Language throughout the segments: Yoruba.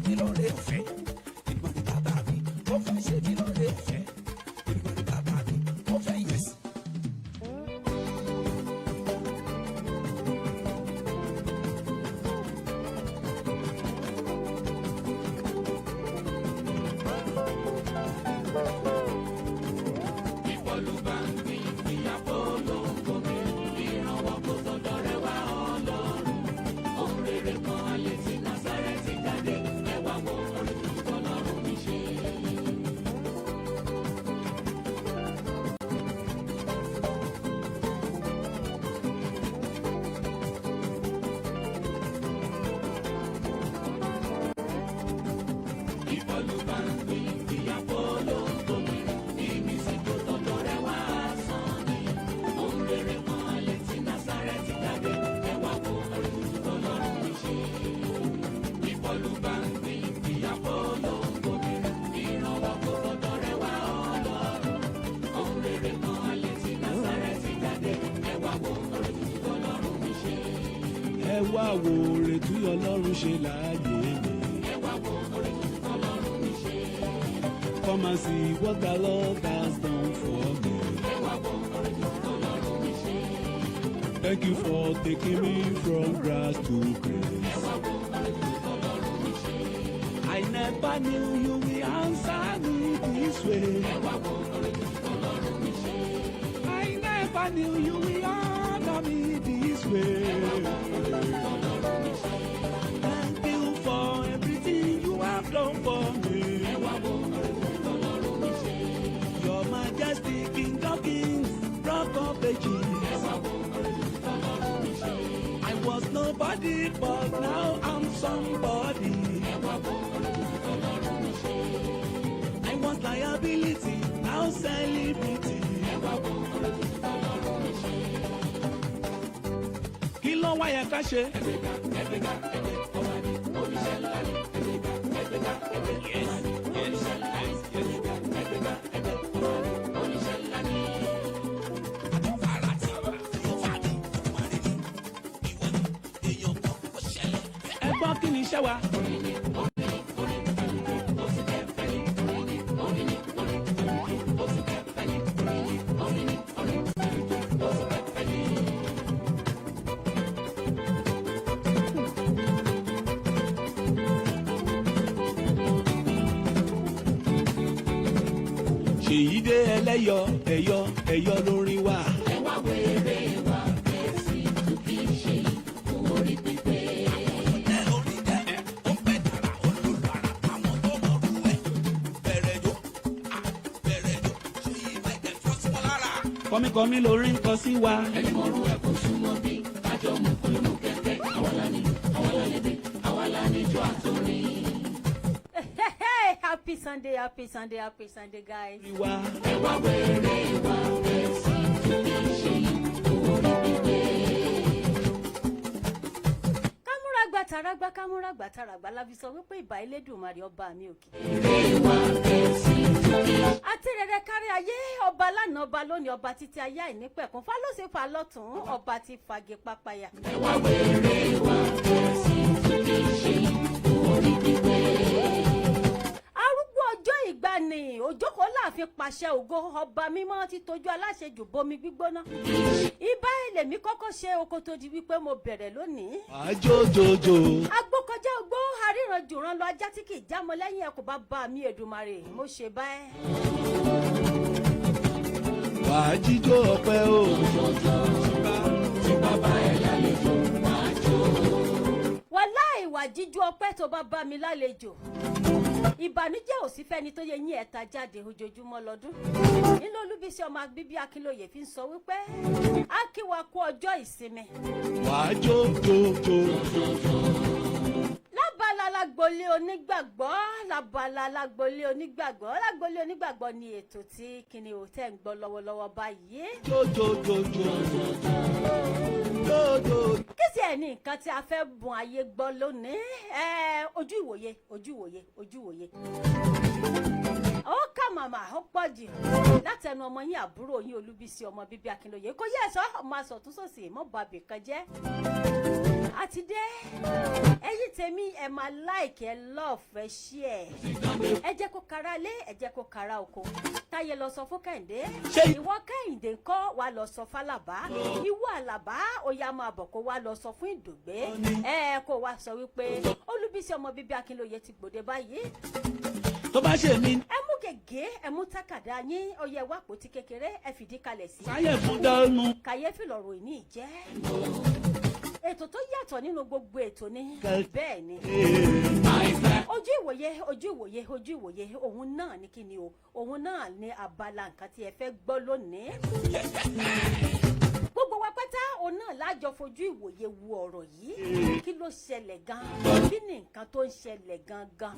mí lóore ọ̀fẹ́. Èdùmàrè bàbá mi ó fẹ́ ṣe mí lóore ọ̀fẹ́. Èdùmàrè bàbá mi ó fẹ́ yẹ̀sì. wá wo oore tí Ọlọ́run ṣe láàyè mi. Ẹ wá wo oore tí Ọlọ́run mi ṣe. Come and see what the Lord has done for me. Ẹ wá wo oore tí Ọlọ́run mi ṣe. Thank you for taking me from grass to grace. Ẹ wá wo oore tí Ọlọ́run mi ṣe. I never knew you will answer me this way. Ẹ wá wo oore tí Ọlọ́run mi ṣe. I never knew you will honor me this way. Ẹ wá wo oore tí Ọlọ́run mi ṣe. Thank you for everything you have done for me. Ẹ wá wo oore tí Ọlọ́run mi ṣe. Your Majesty, King of Kings, Rock of Ages. Ẹ wá wo oore tí Ọlọ́run mi ṣe. I was nobody, but now I'm somebody. Ẹ wá wo oore tí Ọlọ́run mi ṣe. I was liability, now celebrity. Ẹ wá wo oore tí Ọlọ́run mi ṣe. Kí ló wá yẹ ká ṣe? Ẹgbẹ́ga ẹgbẹ́ga ẹgbẹ́ ọba ní oníṣẹ́ ńlá ní. Ẹgbẹ́ga ẹgbẹ́ga ẹgbẹ́ ọba ní oníṣẹ́ ńlá ní. Ẹgbẹ́ga ẹgbẹ́ga ẹgbẹ́ ọba ní oníṣẹ́ ńlá ní. Ẹ gbọ́ kí ni iṣẹ́ wa? Ṣèyí dé ẹlẹ́yọ ẹ̀yọ ẹ̀yọ lórí wa. Ẹ wá wéré wa kẹ́sì tó kì í ṣe orí pípé. Kọ́míkọ́mí lórí ń kọ sí wa. Ẹni mọ̀rú ẹ̀ kò súnmọ́ bí kájọ mú kólómù kẹ̀kẹ́. Àwa la nílùú, àwa la lédè, àwa la níjó àtòrin. Happy Sunday, happy Sunday, happy Sunday, guys. Wa. Ẹ wá wéré wa kẹ́sì tó kì í ṣe orí pípé. Kámúra gbàtàràgbà, kámúra gbàtàràgbà láfi sọ wípé ìbà Elédùmarè ọba mi òkè. Wéré wa kẹ́sì tó kì í ṣe. Àti rere kárí ayé, ọba lánàá ọba lónìí, ọba títí ayé àìnípẹ̀kun, fálọ́sẹ̀ falọ́tún, ọba ti fàgé pápáyà. Ẹ wá wéré wa kẹ́sì tó kì í ṣe orí pípé. Arúgbó ọjọ́ ìgbàanì, òjókòó láàfin pàṣẹ ògo, ọba mímọ́ ti tójú aláṣejù bomi gbígbóná. Ibà èlèmí kọ́kọ́ ṣe oko tó di wípé mo bẹ̀rẹ̀ lónìí. Àjòjòjò. Agbókọjá ogbó aríran jùrán lọ ajá tí kì í jámọ́ lẹ́yìn ẹkùn bá bá mi Èdùmàrè mo ṣe báyìí. Wàá jíjó ọpẹ́ o. Tí bàbá ẹ̀ lálejò máa jó. Wàláì ìwà jíjú ọpẹ́ tó bá bá mi lálejò. Ìbànújẹ́ ò sí fẹ́ni tó yẹ yín ẹ̀ta jáde ojoojúmọ́ lọ́dún. Nílò Olúbísí ọmọ bíbí Akinloye fi ń sọ wípé a kí wa kú ọjọ́ ìsinmi. Wàá jójòjò. Lábala Lagboile onígbàgbọ́, lábala Lagboile onígbàgbọ́, Lagboile onígbàgbọ́ ni ètò tí kíni ò tẹ́ ń gbọ́ lọ́wọ́lọ́wọ́ báyìí. Jójòjòjò. Jójò. Kí sì ẹ̀ ní nǹkan tí a fẹ́ bùn ayé gbọ́ lónìí? Ojú ìwòye, ojú ìwòye, ojú ìwòye. Ó kà màmá ó pọ̀ jù láti ẹnu ọmọ yín àbúrò yín Olúbísí ọmọ bíbí Akinloye. Kò yẹ ẹ̀sọ́ ọmọ asọ̀túnṣòsì mọ́ bàbí kan jẹ́. àti dé ẹ̀yin tèmi ẹ máa like ẹ love ẹ share ẹ jẹ́ kó kára lé ẹ jẹ́ kó kára oko táyé lọ sọ fún Kẹ́hìndé ìwọ Kẹ́hìndé ńkọ́ wá lọ sọ fálàbá ìwọ Àlàbá ó yá máa bọ̀ kó wá lọ sọ fún Ìdògbé kó wá sọ wípé Olúbísí ọmọ bíbí Akínlóye ti gbòde báyìí tó bá ṣe mí. ẹ mú gègé ẹ mú tákàdá yín ó yẹ wá pòtí kékeré ẹ fìdí kalẹ̀ sí. sáyẹ̀ fún dánú. kàyéfì lọ̀rọ̀ ìní jẹ́ ètò tó yàtọ̀ nínú gbogbo ètò ni bẹ́ẹ̀ ni ojú ìwòye òun náà ní kíni o òun náà ní abala nǹkan tí ẹ fẹ́ gbọ́ lónìí gbogbo wa pátá òun náà lájọ fojú ìwòye wo ọ̀rọ̀ yìí kí ló ṣẹlẹ̀ gan-an kí ni nǹkan tó ń ṣẹlẹ̀ gan-an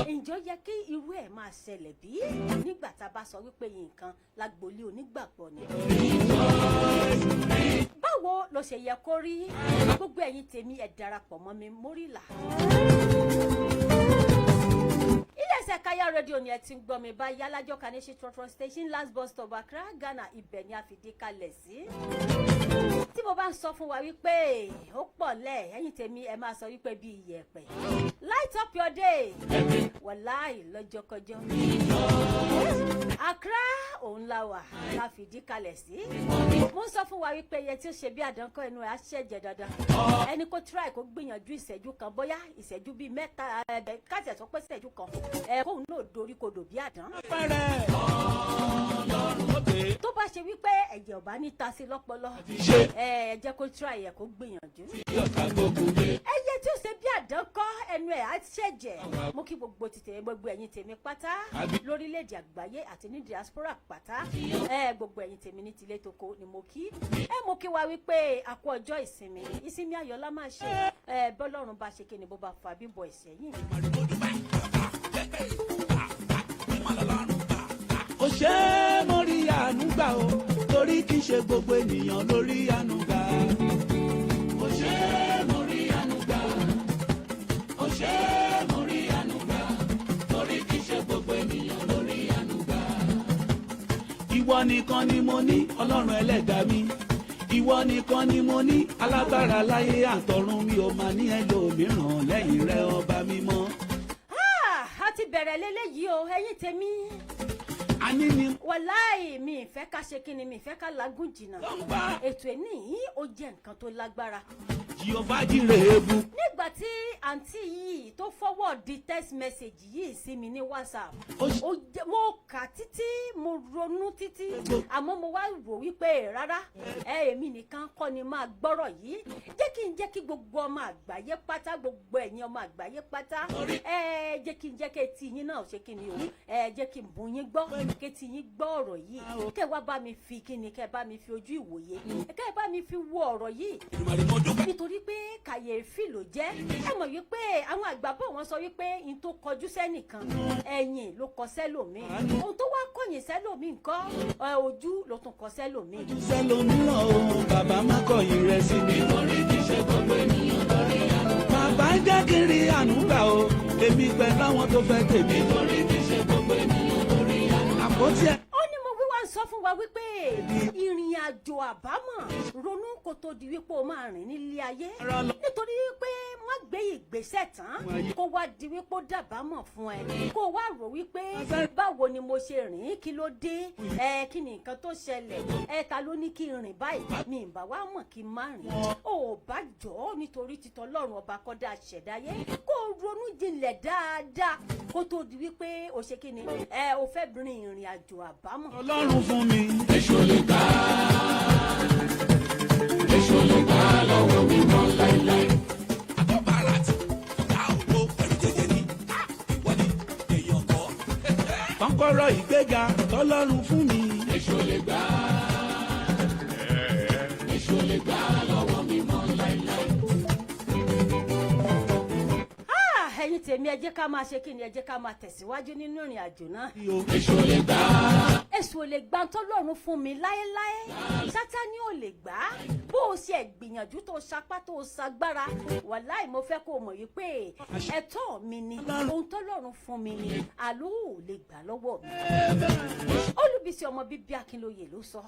ǹjọ́ yẹ kí irú ẹ̀ máa ṣẹlẹ̀ bí nígbà tá a bá sọ wípé nǹkan lágboolé onígbàgbọ́ ni báwo ló ṣe yẹ kó rí gbogbo ẹ̀yin tèmi ẹ darapọ̀ mọ́ mi Mórìlà iléeṣẹ́ Kaya rédíò ni ẹ ti ń gbọ́ mi báyìí alájọ kaneshi trotro station last bus stop Accra Ghana ibẹ̀ ni a fìdí kalẹ̀ sí tí mo bá ń sọ fún wa wípé ó pọ̀ lẹ̀ ẹ̀yin tèmi ẹ máa sọ wípé bí iyẹ̀pẹ̀ light up your day wàláì lọ́jọ́kọjọ́ Accra òun la wà la fìdí kalẹ̀ sí mo ń sọ fún wa wípé iye tí ó ṣe bí àdánkọ́ ẹnu ẹ̀ á ṣẹ̀jẹ̀ dandan ẹni kó try kó gbìyànjú ìṣẹ́jú kan bóyá ìṣẹ́jú bíi mẹ́ta káàtì ẹ̀sọ́ pé ìṣẹ́jú kan kóun náà dorí kodò bí àdán tó bá ṣe wípé ẹ̀jẹ̀ ọ̀bá ní ta sí lọ́pọlọ ẹ jẹ́ kó try ẹ̀ kó gbìyànjú ẹyẹ tí ó ṣe bí àdánkọ́ ẹnu ẹ̀ á ṣẹ̀jẹ̀ mo kí gbogbo ẹ̀yin tèmi pátá lórílẹ̀‐èdè àgbáyé àti ní diaspora pátá gbogbo ẹ̀yin tèmi ní tilé toko ni mo kí mo kí wa wípé a kú ọjọ́ ìsinmi ayọ̀lá máa ṣe bọ́lọ́run bá ṣe kí ni bó bá fa bíbọ̀ ẹ̀ṣẹ̀ yìí. ó ṣe é mo rí àánú gbà o torí kì í ṣe gbogbo ènìyàn lórí àánú gbà. ó ṣe é mo rí àánú gbà ó ṣe é mo rí àánú gbà torí kì í ṣe gbogbo ènìyàn lórí àánú gbà. ìwọ nìkan ni mo ní Ọlọ́run ẹlẹ́dàá mi ìwọ nìkan ni mo ní alágbára láyé àtọ̀run mi ò máa ní ẹlòmíràn lẹ́yìn rẹ ọba mímọ́. a ti bẹ̀rẹ̀ lélẹ́yìí o ẹ̀yin tèmi wàláì mi ìfẹ́ ká ṣe kí ni mi ìfẹ́ ká lagún jìnnà ètò ẹni yìí ó jẹ́ nǹkan tó lágbára. Jèhófà jírè ebu. nígbà tí àǹtí yìí tó forward di text message yìí sí mi ní WhatsApp mo kà títí mo ronú títí àmọ́ mo wá rò wípé rárá èmi nìkan kọ́ ni máa gbọ́rọ̀ yìí jẹ́ kí gbogbo ọmọ àgbáyé pátá gbogbo ẹ̀yin ọmọ àgbáyé pátá jẹ́ kí etí yín náà ṣe kí ni o jẹ́ kí n bùn yín gbọ́ kẹ́tì yín gbọ́ ọ̀rọ̀ yìí kẹ́ wá bá mi fi kíni kẹ́ bá mi fi ojú ìwòye kẹ́ bá mi fi wo ọ̀rọ̀ yìí nítorí pé kàyéfì ló jẹ́ ẹ mọ̀ wípé àwọn àgbàbọ̀ wọn sọ wípé n tó kọjú sẹ́nìkan ẹ̀yìn ló kọ sẹ́lòmíì ohun tó wá kọ̀yìn sẹ́lòmíì nǹkan ojú ló tún kọ sẹ́lòmíì. sẹ́lòmíràn o bàbá má kọ̀yìn rẹ̀ sí mi. nítorí kì í ṣe gbogbo ènìyàn lórí àánú. bàbá jẹ́ kí n rí àánú gbà o èmi pẹ̀lú àwọn tó fẹ́ tèmi. nítorí kì í ṣe gbogbo ènìyàn lórí àánú. àpótí ẹ̀. ó ní mo wíwá sọ fún wa wípé ìrìn àjò àbámọ̀ ronú kó tó di wípé o máa rìn nílé ayé nítorí wípé wọ́n gbé ìgbésẹ̀ tán kó wá di wípé ó dàbámọ̀ fún ẹ kó wá rò wípé báwo ni mo ṣe rìn kí ló dé kí ni nǹkan tó ṣẹlẹ̀ ta ló ní kí n rìn báyìí mi ìbá wa mọ̀ kí n má rìn ò bá jọ ọ́ nítorí títọ́ Ọlọ́run ọba kọ́dá ṣẹ̀dáyé kó ronú jinlẹ̀ dáadáa kó tó di wípé o ṣe kí ni o fẹ́ rin ìrìn àjò àbámọ̀. Ọlọ́run fún mi. èṣù lè gbà lọ́wọ́ mi mọ́ láíláí. àtọ́bàrà tí ọ̀gá òwò pẹ̀lú jẹjẹ ní ìwọ ni èèyàn kọ́. kọ́kọ́rọ́ ìgbéga tọ́lọ́run fún mi. èṣù lè gbà lọ́wọ́ mi mọ́ láíláí. ẹ̀yin tèmi ẹ jẹ́ ká máa ṣe kí ni ẹ jẹ́ ká máa tẹ̀síwájú nínú ìrìn àjò náà. èṣù lè gbà. èṣù ò lè gbà tọ́lọ́run fún mi láéláé Sátánì ò lè gbà á bó o ṣe gbìyànjú tó sapá tó sagbára wàláì mo fẹ́ kó o mọ̀ yìí pé ẹ̀tọ́ mi ni ohun tọ́lọ́run fún mi ni àlọ́ ò lè gbà lọ́wọ́ mi. Olúbísí ọmọ bíbí Akínlóye ló sọ.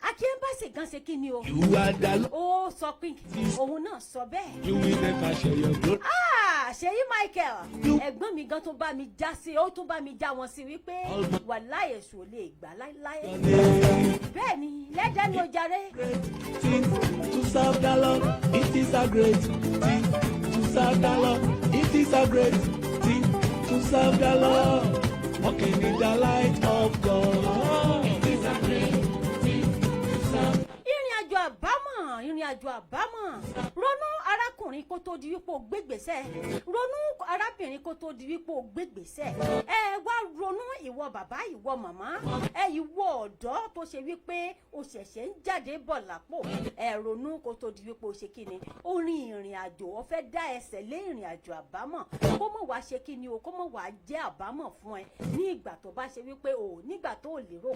Akínbásí Olubisi gan ṣe kí ni o. You are the Lord. Ó sọ pé òun náà sọ bẹ́ẹ̀. You will never share your glory. Ṣèyí Michael ẹ̀gbọ́n mi gan tún bá mi já sí ó tún bá mi já wọn sí wípé wàláhì èṣù ò lè gbà láéláé. Bẹ́ẹ̀ ni lẹ́dẹ̀ ni ó jàre. To serve the Lord, it is a great thing. To serve the Lord, it is a great thing. To serve the Lord, walking in the light of God. It is a great thing to serve. Ìrìn àjò àbámọ̀ ronú arákùnrin kó tó di wípé o gbégbèsè ronú arábìnrin kó tó di wípé o gbégbèsè wá ronú ìwọ bàbá ìwọ màmá ìwọ ọ̀dọ́ tó ṣe wípé o ṣẹ̀ṣẹ̀ ń jáde bọ̀ lápò ronú kó tó di wípé o ṣe kíni o rin ìrìn àjò o fẹ́ dá ẹsẹ̀ lé ìrìn àjò àbámọ̀ kó mọ̀ wá ṣe kíni o kó mọ̀ wá jẹ́ àbámọ̀ fún ẹ ní ìgbà tó bá ṣe wípé o nígbà tó lérò.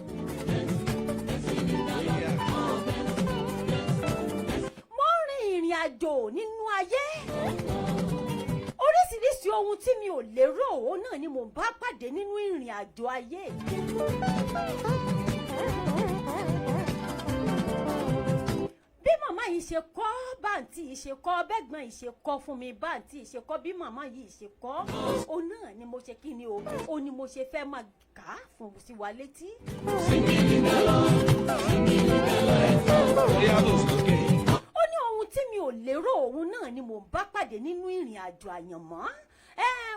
Ìrìn àjò nínú ayé oríṣiríṣi ohun tí mi ò lérò òun náà ni mò ń bá pàdé nínú ìrìn àjò ayé. Bí màmá yìí ṣe kọ́ báǹtì yìí ṣe kọ́ bẹ́gbọ́n yìí ṣe kọ́ fún mi báǹtì yìí ṣe kọ́ bí màmá yìí ṣe kọ́ òun náà ni mo ṣe kí ni o ni mo ṣe fẹ́ máa kà á fún sí wa létí. Tí mi ò lérò òun náà ni mò ń bá pàdé nínú ìrìn àjò àyànmọ́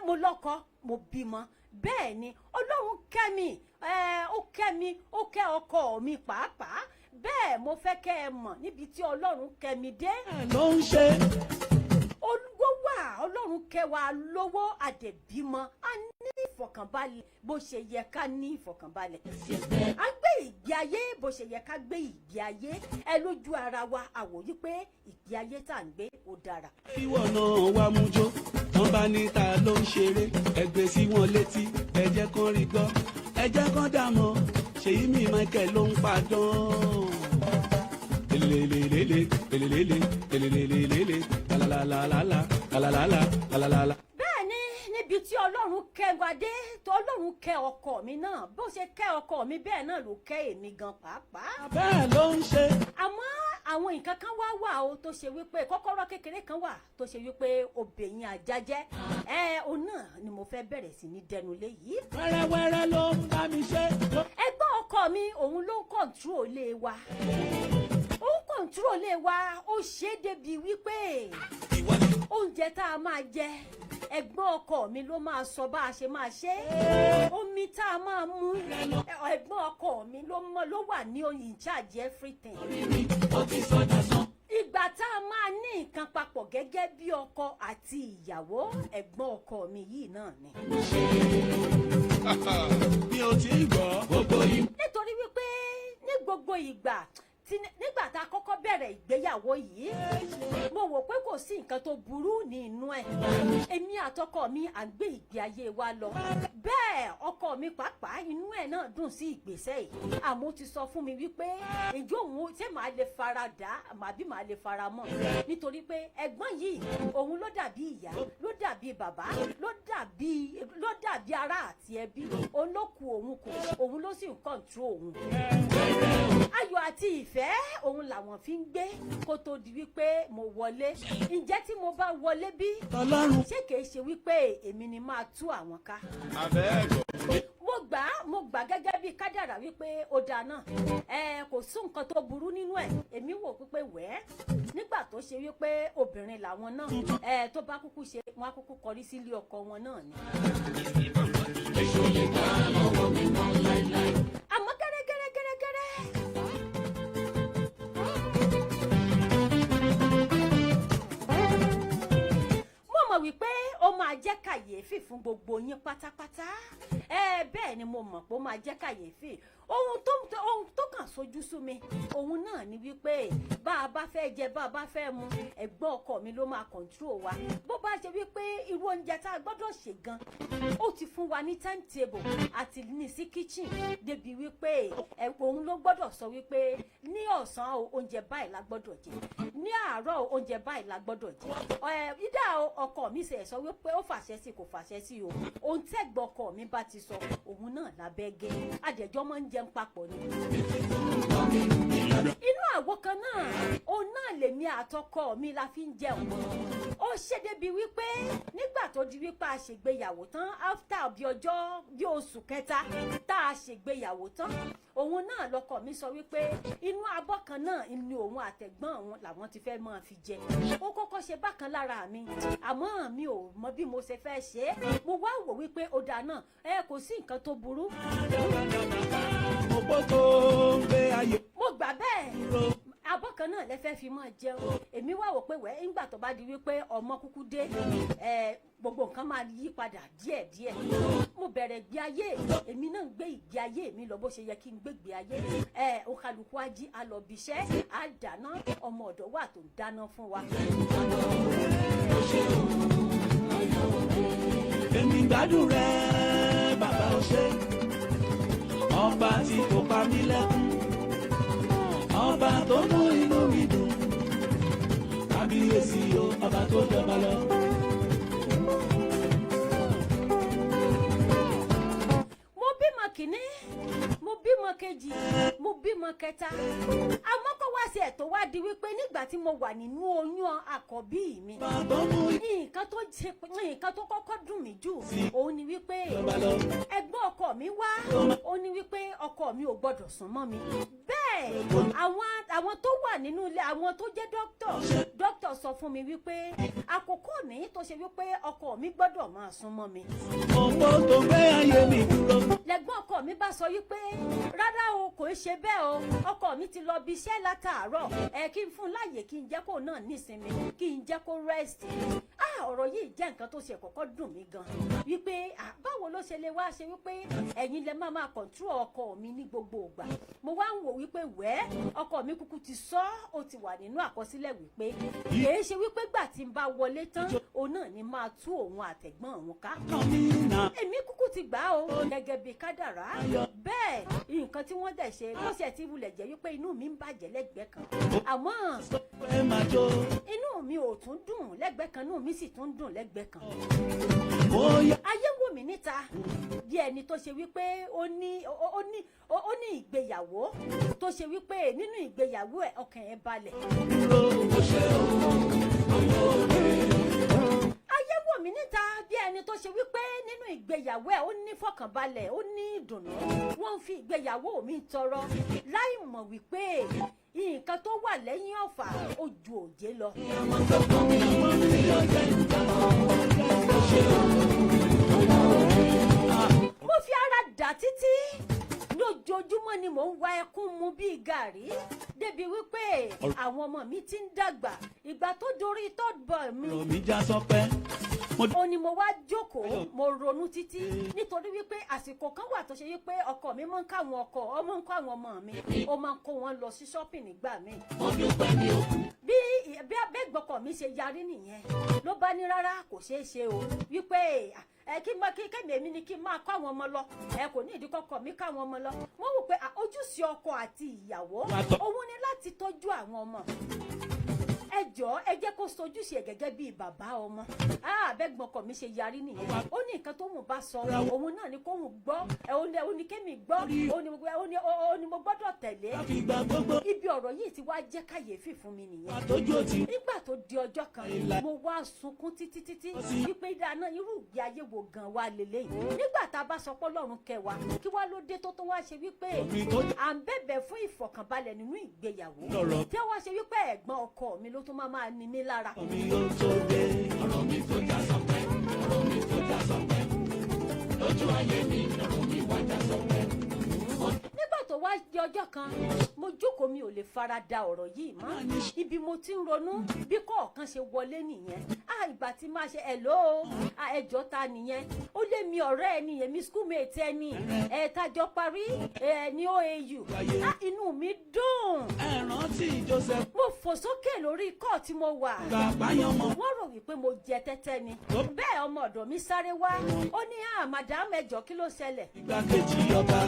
mo lọ́kọ mo bímọ bẹ́ẹ̀ ni Ọlọ́run kẹ́ mi ó kẹ́ ọkọ mi pàápàá bẹ́ẹ̀ mo fẹ́ kẹ́ ẹ mọ̀ níbi tí Ọlọ́run kẹ́ mi dé. ló ń ṣe. olùgbò wà Ọlọ́run kẹ́ wa lówó àdẹ̀bímọ a ní ìfọ̀kànbalẹ̀ bó ṣe yẹ ká ní ìfọ̀kànbalẹ̀. a gbé ìgbé ayé bó ṣe yẹ ká gbé ìgbé ayé lójú ara wa àwòyí pé ìgbé ayé tá à ń gbé ó dára. ìwọ náà wá mú jó wọn bá ní ta ló ń ṣeré ẹgbẹ́ sí wọn létí ẹ jẹ́ kán rí gbọ́ ẹ jẹ́ kán dààmú Ṣèyí mi Michael ló ń padàn. lelelelele lelelele lelelelele lalalala lalalala lalalala. Bẹ́ẹ̀ni níbi tí Ọlọ́run kẹ́ wa dé tó Ọlọ́run kẹ́ ọkọ mi náà bó ṣe kẹ́ ọkọ mi bẹ́ẹ̀ náà ló kẹ́ èmi gan pàápàá. bẹ́ẹ̀ ló ń ṣe. Àmọ́ àwọn nǹkan kan wà o tó ṣe wípé kọ́kọ́rọ́ kékeré kan wà tó ṣe wípé obìnrin àjájẹ́ òun náà ni mo fẹ́ bẹ̀rẹ̀ sí ní dẹnu lé yìí. wẹ́rẹ́wẹ́rẹ́ ló ń bá mi ṣe. Ẹ̀gbọ́n ọkọ mi òun ló ń kọ̀ǹtúrò lé wa ó ń kọ̀ǹtúrò lé wa ó ṣe é débi wípé oúnjẹ tá a máa jẹ ẹ̀gbọ́n ọkọ mi ló máa sọ bá a ṣe máa ṣe omi tá a máa mú ẹ̀gbọ́n ọkọ mi ló wà ní in charge everything. Ìgbà tá a máa ní nǹkan papọ̀ gẹ́gẹ́ bí ọkọ àti ìyàwó ẹ̀gbọ́n ọkọ mi yìí náà ni. mi ò tí ì gbọ́ gbogbo yìí. Nítorí wípé ní gbogbo ìgbà nígbà tá a kọ́kọ́ bẹ̀rẹ̀ ìgbéyàwó yìí mo wò pé kò sí nǹkan tó burú ní inú ẹ̀ èmi àtọkọ mi à ń gbé ìgbé ayé wa lọ bẹ́ẹ̀ ọkọ mi pàápàá inú ẹ̀ náà dùn sí ìgbésẹ̀ yìí àmọ́ ti sọ fún mi wípé ìjọ òun ṣé màá lè fara dà àbí màá lè fara mọ́ nítorí pé ẹ̀gbọ́n yìí òun ló dàbí ìyá ló dàbí bàbá ló dàbí ará àti ẹbí òun ló ku òun kù òun ló sì ń kọ̀ǹtró òun ayọ̀ àti ìfẹ́ òun làwọn fi ń gbé kó tó di wípé mo wọlé ǹjẹ́ tí mo bá wọlé bí Ọlọ́run ṣé kìí ṣe wípé èmi ni máa tú àwọn ká. mo gbà gẹ́gẹ́ bí kádàrá wípé ó dáa náà kò sí nǹkan tó burú nínú ẹ̀ èmi wò pípé wẹ́ẹ́ nígbà tó ṣe wípé obìnrin làwọn náà tó bá kúkú ṣe wọn á kúkú kọrí sílé ọkọ wọn náà ni. àmọ́ gẹ́rẹ́gẹ́rẹ́ mọ̀ wípé ó máa jẹ́ kàyéfì fún gbogbo yín pátápátá bẹ́ẹ̀ ni mo mọ̀ pé ó máa jẹ́ kàyéfì ohun tó kàn sojú sú mi òun náà ni wípé bá a bá fẹ́ jẹ bá a bá fẹ́ mu ẹ̀gbọ́n ọkọ mi ló máa control wa bó bá ṣe wípé irú oúnjẹ tá a gbọ́dọ̀ ṣe gan ó ti fún wa ní timetable àti ní sí kitchen débi wípé òun ló gbọ́dọ̀ sọ wípé ní ọ̀sán oúnjẹ báyìí la gbọ́dọ̀ jẹ ní àárọ̀ oúnjẹ báyìí la gbọ́dọ̀ jẹ ìdá ọkọ mi ṣe sọ wípé ó fàṣẹ sí kò fàṣẹ sí o ohun tẹ́gbọ́n ọkọ mi bá ti sọ òun náà lábẹ́ gẹ́ adẹ̀jọ́ máa ń jẹun papọ̀ ni. inú àwo kan náà òun náà lèmi àtọkọ mi la fi ń jẹun. Ó ṣe débi wípé nígbà tó di wípé a ṣègbéyàwó tán after bí oṣù kẹta tá a ṣègbéyàwó tán, òun náà lọkọ mi sọ wípé inú abọ́ kan náà ni òun àtẹ̀gbọ́n òun làwọn ti fẹ́ máa fi jẹ. Ó kọ́kọ́ ṣe bákan lára mi àmọ́ mi ò mọ bí mo ṣe fẹ́ ṣe é. Mo wá wò wípé ó dáa náà kò sí nǹkan tó burú. Mo gbà bẹ́ẹ̀ abọ́ kan náà lẹ́fẹ́ fi máa jẹun. Èmi wá wò pé ńgbà tó bá di wípé ọmọ kúkú dé gbogbo nǹkan máa yí padà díẹ̀díẹ̀. Mo bẹ̀rẹ̀ ìgbé ayé èmi náà ń gbé ìgbé ayé mi lọ bó ṣe yẹ kí n gbé ìgbé ayé. Òkàlùkù ají a lọ bíṣẹ́ a dáná ọmọ ọ̀dọ̀ wà tó ń dáná fún wa. Èmi gbádùn rẹ̀ bàbá ọ̀ṣẹ́ ọba tí kò pa mí lẹ́kún ọba tó mú inú mi dùn kábíyèsí o ọba tó jọba lọ. Mo bímọ kìíní mo bímọ kejì mo bímọ kẹta àmọ́ kó wá sí ẹ̀tọ́ wá di wípé nígbà tí mo wà nínú oyún àkọ́bí mi nǹkan tó kọ́kọ́ dùn mí jù òun ni wípé ẹ̀gbọ́n ọkọ mi wá ó ní wípé ọkọ mi ò gbọ́dọ̀ sún mọ́ mi. Bẹ́ẹ̀ àwọn tó wà nínú ilé àwọn tó jẹ́ dókítà sọ fún mi wípé àkókò mi tó ṣe wípé ọkọ mi gbọ́dọ̀ máa sún mọ́ mi. Ọ̀pọ̀ tó gbé ayé mi dúró. Lẹ́gbọ́n ọkọ mi bá sọ wípé rárá o kò ṣe bẹ́ẹ̀ o ọkọ mi ti lọ bí iṣẹ́ látàárọ̀ kí n fún láàyè kí n jẹ́ kó náà nísinmi kí n jẹ́ kó rest. Ọ̀rọ̀ yìí jẹ́ nǹkan tó ṣe kọ́kọ́ dùn mí gan wípé báwo ló ṣe lè wá ṣe wípé ẹ̀yin lẹ máa control ọkọ mi ní gbogbo ìgbà. Mo wá ń wò wípé ọkọ mi kúkú ti sọ ó ti wà nínú àkọsílẹ̀ wípé kìí ṣe wípé gbà tí n bá wọlé tán òun náà ni máa tú òun àtẹ̀gbọ́n òun ká. Èmi kúkú ti gbà ó gẹ́gẹ́ bí kádàrá. Bẹ́ẹ̀ nǹkan tí wọ́n dẹ̀ ṣe ló ṣe ti wulẹ̀ jẹ́ wípé inú mi ń bàjẹ́ lẹ́gbẹ̀ẹ́ kan àmọ́ inú mi ò tún dùn lẹ́gbẹ̀ẹ́ kan inú mi sì tún dùn lẹ́gbẹ̀ẹ́ kan. Ayé wò mí níta bí ẹni tó ṣe wípé ó ní ìgbéyàwó tó ṣe wípé nínú ìgbéyàwó ẹ̀ ọkàn ẹ̀ balẹ̀. Ayé wò mí níta bí ẹni tó ṣe wípé nínú ìgbéyàwó ẹ̀ ó ní fọkànbalẹ̀ ó ní ìdùnnú. Wọ́n fi ìgbéyàwó mi tọrọ láì mọ̀ wípé nǹkan tó wà lẹ́yìn ọ̀fà ó ju òjé lọ. Mo fi ara dà títí lójoojúmọ́ ni mò ń wá ẹkún mu bíi gàrí débi wípé àwọn ọmọ mi ti ń dàgbà. Ìgbà tó dorí third boy mi mi já sọpẹ́. ó ní mo wá jókòó mo ronú títí nítorí wípé àsìkò kan wà tó ṣe wípé ọkọ mi máa ń káwọn ọmọ ń kó àwọn ọmọ mi ó máa ń kó wọn lọ sí shopping nígbà míì. bí abẹ́gbọ́kọ̀ mi ṣe yarí nìyẹn ló bá ní rárá kò ṣeé ṣe o wípé kí èmi ni kí n máa kó àwọn ọmọ lọ kò ní ìdíkọ̀kọ̀ mi káwọn ọmọ lọ. wọ́n wò pé ojúṣe ọkọ àti ìyàwó òun ni láti tọ́jú àwọn ọmọ. Ẹ jọ̀ọ́ ẹ jẹ́ kó sojúṣe gẹ́gẹ́ bíi bàbá ọmọ. Abẹ́gbọ́n ọkọ mi ṣe yarí nìyẹn. Ó ní nǹkan tó mú bá sọ òun náà ni kó mú gbọ́ ó ní kémi gbọ́ ó ní mo gbọ́dọ̀ tẹ̀lé. Ibi ọ̀rọ̀ yìí ti wá jẹ́ kàyéfì fún mi nìyẹn. Nígbà tó di ọjọ́ kan mo wá sunkún títí wípé dáná irú ìgbé ayé wo gan wa lélẹ́yìí. Nígbà tá a bá sọ pé Ọlọ́run kẹwàá kí wá ló dé tó wá ṣe wípé à ń bẹ̀bẹ̀ fún ìfọ̀kànbalẹ̀ nínú ìgbéyàwó. Tí wọ́n ṣe wípé ẹ̀gbọ́n ọkọ mi ló tún máa ní mi lára. Ọ̀rọ̀ mi tó já sọpẹ́, ọ̀rọ̀ mi tó já sọpẹ́, lójú ayé mi ọ̀rọ̀ mi wá já sọpẹ́. Nígbà tó wá di ọjọ́ kan mo jókòó mi ò lè fara da ọ̀rọ̀ yìí mọ́. Ibi mo ti ń ronú bí kọ̀ọ̀kan ṣe wọlé nìyẹn. Ìgbà tí máa ṣe hello ẹjọ́ ta nìyẹn. Ó lé mi ọ̀rẹ́ ẹ nìyẹn mi schoolmate ẹ ní tájọ parí ní OAU. Inú mi dùn. Ẹ rántí Joseph. Mo fò sókè lórí ikọ̀ tí mo wà. Wọ́n rò wípé mo jẹ tẹ́tẹ́ ni. Bẹ́ẹ̀ ọmọ ọ̀dọ̀ mi sáré wá. Ó ní madam ẹjọ́ kí ló ṣẹlẹ̀. Igbákejì ọba.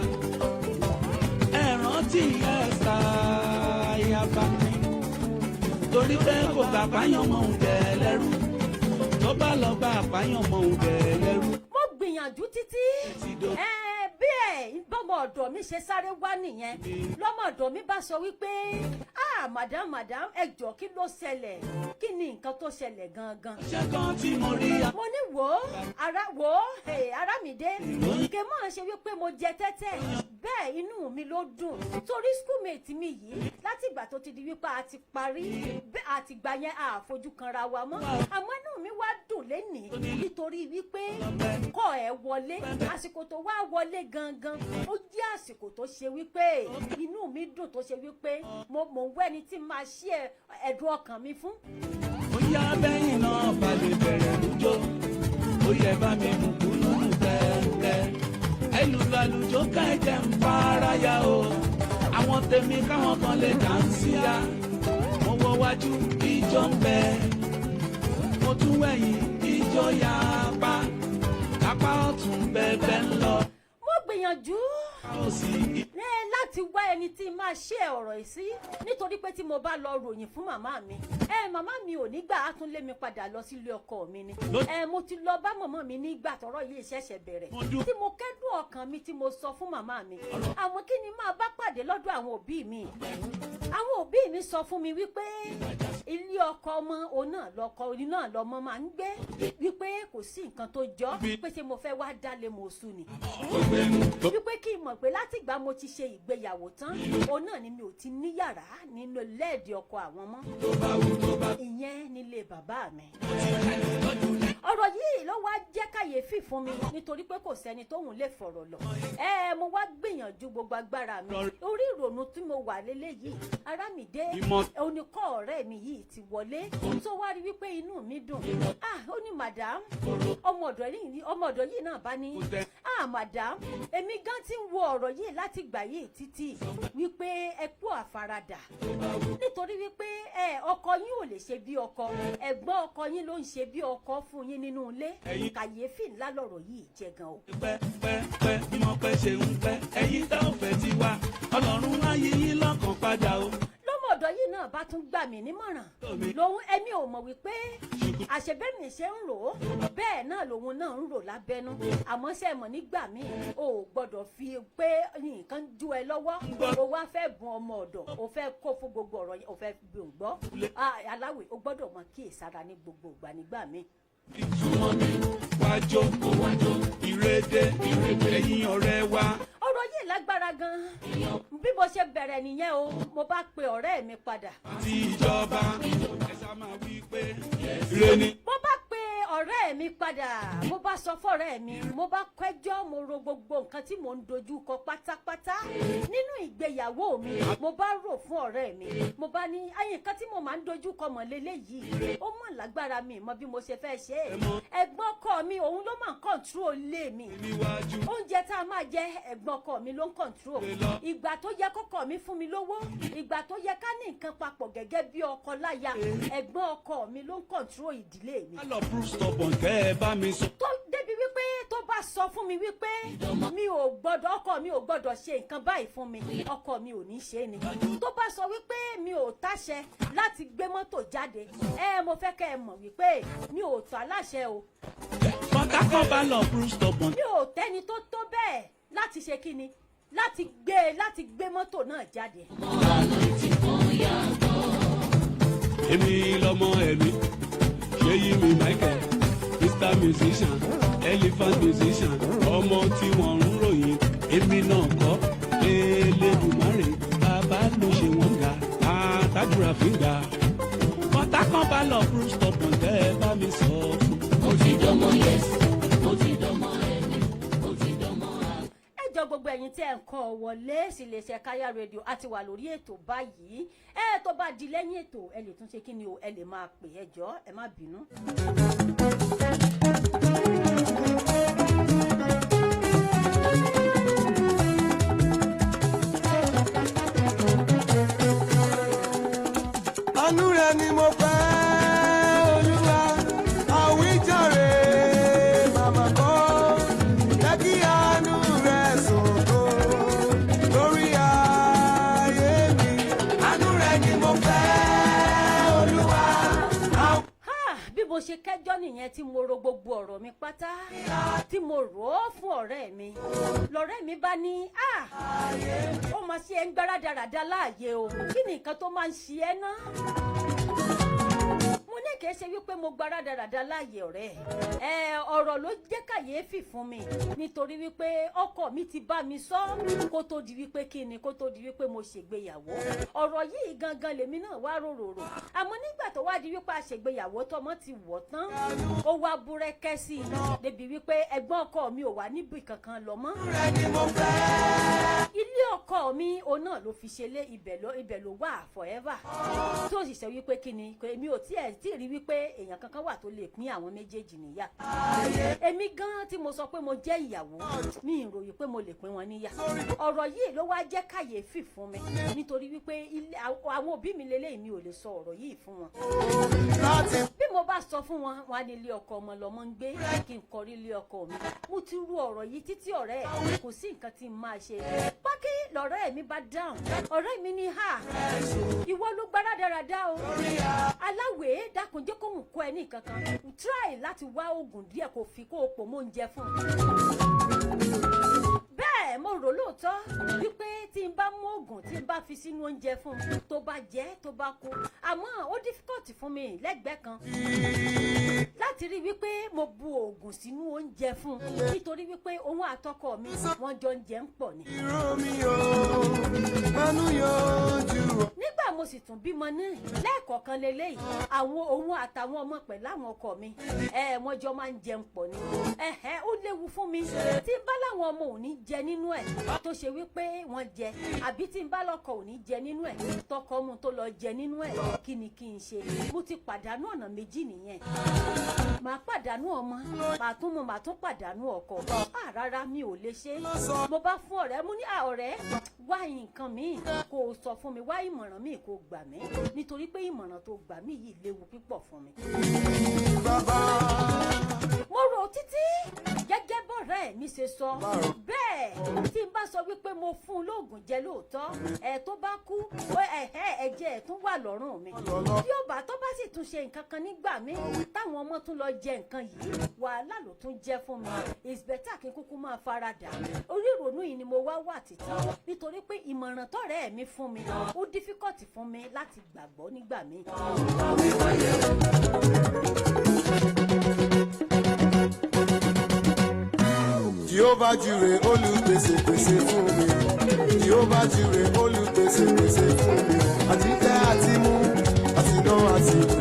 Ẹ rántí ẹ̀sà ayaba mi. Torí pé kò gbà pààyàn mọ́ òun jẹ lẹ́rú. Tó bá lọ gbà pààyàn mọ́ òun jẹ lẹ́rú. Mo gbìyànjú títí. Bí bẹ́ẹ̀ bọ́mọ ọ̀dọ̀ mi ṣe sáré wá nìyẹn lọ́mọ ọ̀dọ̀ mi bá sọ wípé madam ẹ jọ̀ọ́ kí ló ṣẹlẹ̀ kí ni nǹkan tó ṣẹlẹ̀ gangan. mo ní Arámidé kè mọ́ ṣe wípé mo jẹ tẹ́tẹ́ bẹ́ẹ̀ inú mi ló dùn torí schoolmate mi yìí láti ìgbà tó ti di wípé a ti parí bẹ́ẹ̀ àtìgbà yẹn àfojú kanra wa mọ́ àmọ́ inú mi wá dùn lénìí nítorí wípé kọ́ ẹ wọlé àsìkò tó wá wọlé gangan ó jẹ́ àsìkò tó ṣe wípé inú mi dùn tó ṣe wípé mo ń wẹ́ni tí máa ṣí ẹ̀dùn ọkàn mi fún. ó yá bẹ́yìn náà balẹ̀ bẹ̀rẹ̀ lójó ó yẹ bá mi mú kúlù tẹ́tẹ́ ẹlùlàlùjó ká ẹ̀jẹ̀ ń fara ya o àwọn tèmi káwọn kan lè dànsíá mo wọ wájú ìjọ ń bẹ mo tún wẹ̀yìn ìjọ yà apá ọ̀tún bẹ́ẹ̀ ń lọ. mo gbìyànjú láti wá ẹni tí máa ṣe ọ̀rọ̀ yìí sí nítorí pé tí mo bá lọ ròyìn fún màmá mi màmá mi ò nígbà á tún lé mi padà lọ sílé ọkọ mi ni mo ti lọ bá màmá mi nígbà tọ́rọ̀ yìí ṣẹ̀ṣẹ̀ bẹ̀rẹ̀ tí mo kẹ́dùn ọkàn mi tí mo sọ fún màmá mi àwọn kí ni máa bá pàdé lọ́dọ̀ àwọn òbí mi àwọn òbí mi sọ fún mi wípé ilé ọkọ ọmọ òun náà lọkọ orí náà lọmọ máa ń gbé wípé kò sí nǹkan tó jọ pé ṣé mo fẹ́ wá dálé mo sùn ni wípé kí n mọ̀ pé látìgbà mo ti ṣe ìgbéyàwó tán òun náà ni mi ò ti ní yàrá nínú lẹ́ẹ̀dì ọkọ àwọn mọ́ ìyẹn nílé bàbá mi. ọ̀rọ̀ yìí ló wá jẹ́ kàyéfì fún mi nítorí pé kò sẹ́ni tóun lè fọ̀rọ̀ lọ mo wá gbìyànjú gbogbo agbára mi orí ìrònú tí mo wà lélẹ́yìí Arámidé oníkọ́ ọ̀rẹ́ mi yìí ti wọlé tó wá rí wípé inú mi dùn ó ní madam ọmọ ọ̀dọ̀ yìí náà bá ní madam èmi gan ti ń wo ọ̀rọ̀ yìí láti gbà yìí títí wípé ẹ kú àfaradà nítorí wípé ọkọ yín ò lè ṣe bí ọkọ ẹ̀gbọ́n ọkọ yín ló ń ṣe bí ọkọ fún yín nínú ilé kàyéfì ńlá lọ̀rọ̀ yìí jẹ́ gan o. pẹ́ bí mo pẹ́ ṣe ń pẹ́ ẹ̀yin tá ò fẹ́ ti wá Ọlọ́run á yí yín lọ́kàn padà o. ọ̀dọ̀ yìí náà bá tún gbà mí nímọ̀ràn lòun ẹ̀mí ò mọ̀ wípé àṣebẹ́mi ṣe ń rò ó bẹ́ẹ̀ náà lòun náà ń rò lábẹ́nú àmọ́ ṣe mọ̀ nígbà míì o ò gbọ́dọ̀ fi pé nǹkan ju ẹ lọ́wọ́ o wá fẹ́ bùn ọmọ ọ̀dọ̀ o fẹ́ kó fún gbogbo ọ̀rọ̀ yẹn o fẹ́ bùn gbọ́ aláwẹ̀ o gbọ́dọ̀ mọ kíyèsára ní gbogbo ìgbà nígbà míì. ìtumọ̀ mi wájọ ìrèdè ẹ̀yin ọ̀rẹ́ wa. ọ̀rọ̀ yìí lágbára gan-an bí mo ṣe bẹ̀rẹ̀ nìyẹn o mo bá pe ọ̀rẹ́ mi padà. ti ìjọba ẹ̀sà máa wí pé ìrẹ́ni. mo bá pe ọ̀rẹ́ mi padà mo bá sọ fọ́rẹ́ mi mo bá kẹ́jọ́ mo ro gbogbo nǹkan tí mò ń dojú kọ pátápátá nínú ìgbéyàwó mi mo bá rò fún ọ̀rẹ́ mi mo bá ní ayé nǹkan tí mo máa ń dojú kọ mọ̀ lélẹ́yìí ó mọ̀ lágbára mi mọ bí mo ṣe fẹ́ ṣe é ẹ̀gbọ́n ọkọ mi òun ló máa ń kọ̀ǹtúrò lé mi oúnjẹ tá a máa jẹ ẹ̀gbọ́n ọkọ mi ló ń kọ̀ǹtúrò ìgbà tó yẹ kọ́kọ́ mi fún mi lówó ìgbà tó yẹ ká ní nǹkan papọ̀ gẹ́gẹ́ bí ọkọ láya ẹ̀gbọ́n ọkọ mi ló ń kọ̀ǹtúrò ìdílé mi. stubborn kẹ́ ẹ bá mi sọ. tó débi wípé tó bá sọ fún mi wípé mi ò gbọ́dọ̀ ọkọ mi ò gbọ́dọ̀ ṣe nǹkan báyìí fún mi ọkọ mi ò ní ṣe ni tó bá sọ wípé mi ò táṣẹ láti gbé mọ́tò jáde mo fẹ́ kẹ́ ẹ mọ̀ wípé mi ò tó aláṣẹ o. bọ́tà kan bá lọ prove stubborn. mi ò tẹ́ni tó tó bẹ́ẹ̀ láti ṣe kí ni láti gbé mọ́tò náà jáde. èmi lọmọ ẹ̀mí ṣé yí mi Michael Mr musician elephant musician ọmọ tí wọ́n ń ròyìn èmi náà kọ́ Elédùmarè bàbá ló ṣe wọ́n ga àtàdúrà fíńgà bọ́tà kan bá lọ prove stubborn tẹ́ ẹ bá mi sọ fún. mo ti dánmọ yes mo ti dánmọ ẹni mo ti dánmọ àgbà. ẹjọ́ gbogbo ẹ̀yin tí ẹ ń kọ́ wọlé sí iléeṣẹ́ Káyà rédíò àti wà lórí ètò báyìí tó bá di lẹ́yìn ètò ẹ lè tún ṣe kí ni o ẹ lè máa pè ẹjọ́ ẹ má bínú. àánú rẹ ni mo fẹ́ Olúwa àwíjàre màmá kọ́ jẹ́ kí àánú rẹ sògo lórí ayé mi àánú rẹ ni mo fẹ́ Olúwa. bí mo ṣe kẹ́jọ́ nìyẹn tí mo ro gbogbo ọ̀rọ̀ mi pátá tí mo rò ó fún ọ̀rẹ́ mi lọ́rẹ́ mi bá ní ó máa ṣe ẹ́ ń gbáradàradà láàyè o kí ni nǹkan tó máa ń ṣe ẹ́ ná mo ní kìí ṣe wípé mo gbára dáradára láàyè ọ̀rẹ́ ọ̀rọ̀ ló jẹ́ kàyéfì fún mi nítorí wípé ọkọ mi ti bá mi sọ kó tó di wípé kí ni kó tó di wípé mo ṣègbéyàwó ọ̀rọ̀ yìí gangan lèmi náà wá rorò àmọ́ nígbà tó wá di wípé a ṣègbéyàwó tọmọ ti wọ̀ tán ó wá búrẹ́kẹ́ sí i débi wípé ẹ̀gbọ́n ọkọ mi ò wá níbì kankan lọ mọ́ ilé ọkọ mi òun náà ló fi ṣe lé ibẹ̀ ló wà forever tó sì ṣe wípé kí ni èmi ò tí rí wípé èèyàn kankan wà tó lè pín àwọn méjèèjì níyà èmi gan tí mo sọ pé mo jẹ́ ìyàwó mi ì ròyìn pé mo lè pín wọn níyà ọ̀rọ̀ yìí ló wá jẹ́ kàyéfì fún mi nítorí wípé àwọn òbí mi lélẹ́yìn mi ò lè sọ ọ̀rọ̀ yìí fún wọn bí mo bá sọ fún wọn wá ní ilé ọkọ ọmọ lọmọ ń gbé kí n kọrí ilé ọkọ mi mo ti rú ọ̀rọ̀ yìí títí ọ̀rẹ́ kò sí nǹkan tí n máa ṣe pákí lọ̀rẹ́ mi bá dáhùn ọ̀rẹ́ mi ní ìwọ ló gbára dáradára o aláwẹ̀ dákun jẹ́ kó mú kó ẹ ní kankan try láti wá oògùn díẹ̀ kó fi kó o pò mọ́ oúnjẹ fún bẹ́ẹ̀ mo rò lóòótọ́ wípé tí n bá mú oògùn tí n bá fi sínú oúnjẹ fún tó bá jẹ́ tó bá kú àmọ́ ó difficult fún mi lẹ́gbẹ̀ẹ́ kan láti rí wípé mo bu oògùn sínú oúnjẹ fún nítorí wípé òun àtọkọ mi wọ́n jọ ń jẹ ń pọ̀ ni. nígbà mo sì tún bímọ náà lẹ́ẹ̀kọ̀ọ̀kan lélẹ́yìí àwọn òun àtàwọn ọmọ pẹ̀lú àwọn ọkọ mi wọ́n jọ máa ń jẹun pọ̀ ni ó léwu fún mi tí n bá láwọn ọmọ ò ní jẹ nínú ẹ̀ tó ṣe wípé wọ́n jẹ àbí tí n bá lọ́kọ ò ní jẹ nínú ẹ̀ tọkọ mu tó lọ jẹ nínú ẹ̀ kí ni kí n ṣe mo ti pàdánù ọ̀nà méjì nìyẹn màá pàdánù ọmọ màá tún pàdánù ọkọ rárá mi ò lè ṣe mo bá fún ọ̀rẹ́ mo ní ọ̀rẹ́ wá nǹkan mi kó sọ fún mi wá ìmọ̀ràn mi kó gbà mí nítorí pé ìmọ̀ràn tó gbà mí yìí léwu púpọ̀ fún mi. mo rò títí gẹ́gẹ́ bọ́rẹ́ mi ṣe sọ bẹ́ẹ̀ tí n bá sọ wípé mo fún un lóògùn jẹ lóòótọ́ tó bá kú ẹ̀jẹ̀ ẹ̀ tún wà lọ́rùn mi tí ó bá tó bá sì tún ṣe nǹkan kan nígbà mi táwọn ọmọ tún lọ jẹ nǹkan yìí wàhálà ló tún jẹ́ fún mi it's better kí n kúkú máa faradà orí ìrònú yìí ni mo wá títí nítorí pé ìmọ̀ràn tọ́rẹ́ mi fún mi ó difficult fún mi láti gbàgbọ́ nígbà mi. Jehovah Jireh olùpèsè pèsè fún mi. Jehovah Jireh olùpèsè pèsè fún mi. Àti jẹ àti mú, àti ná àti lò.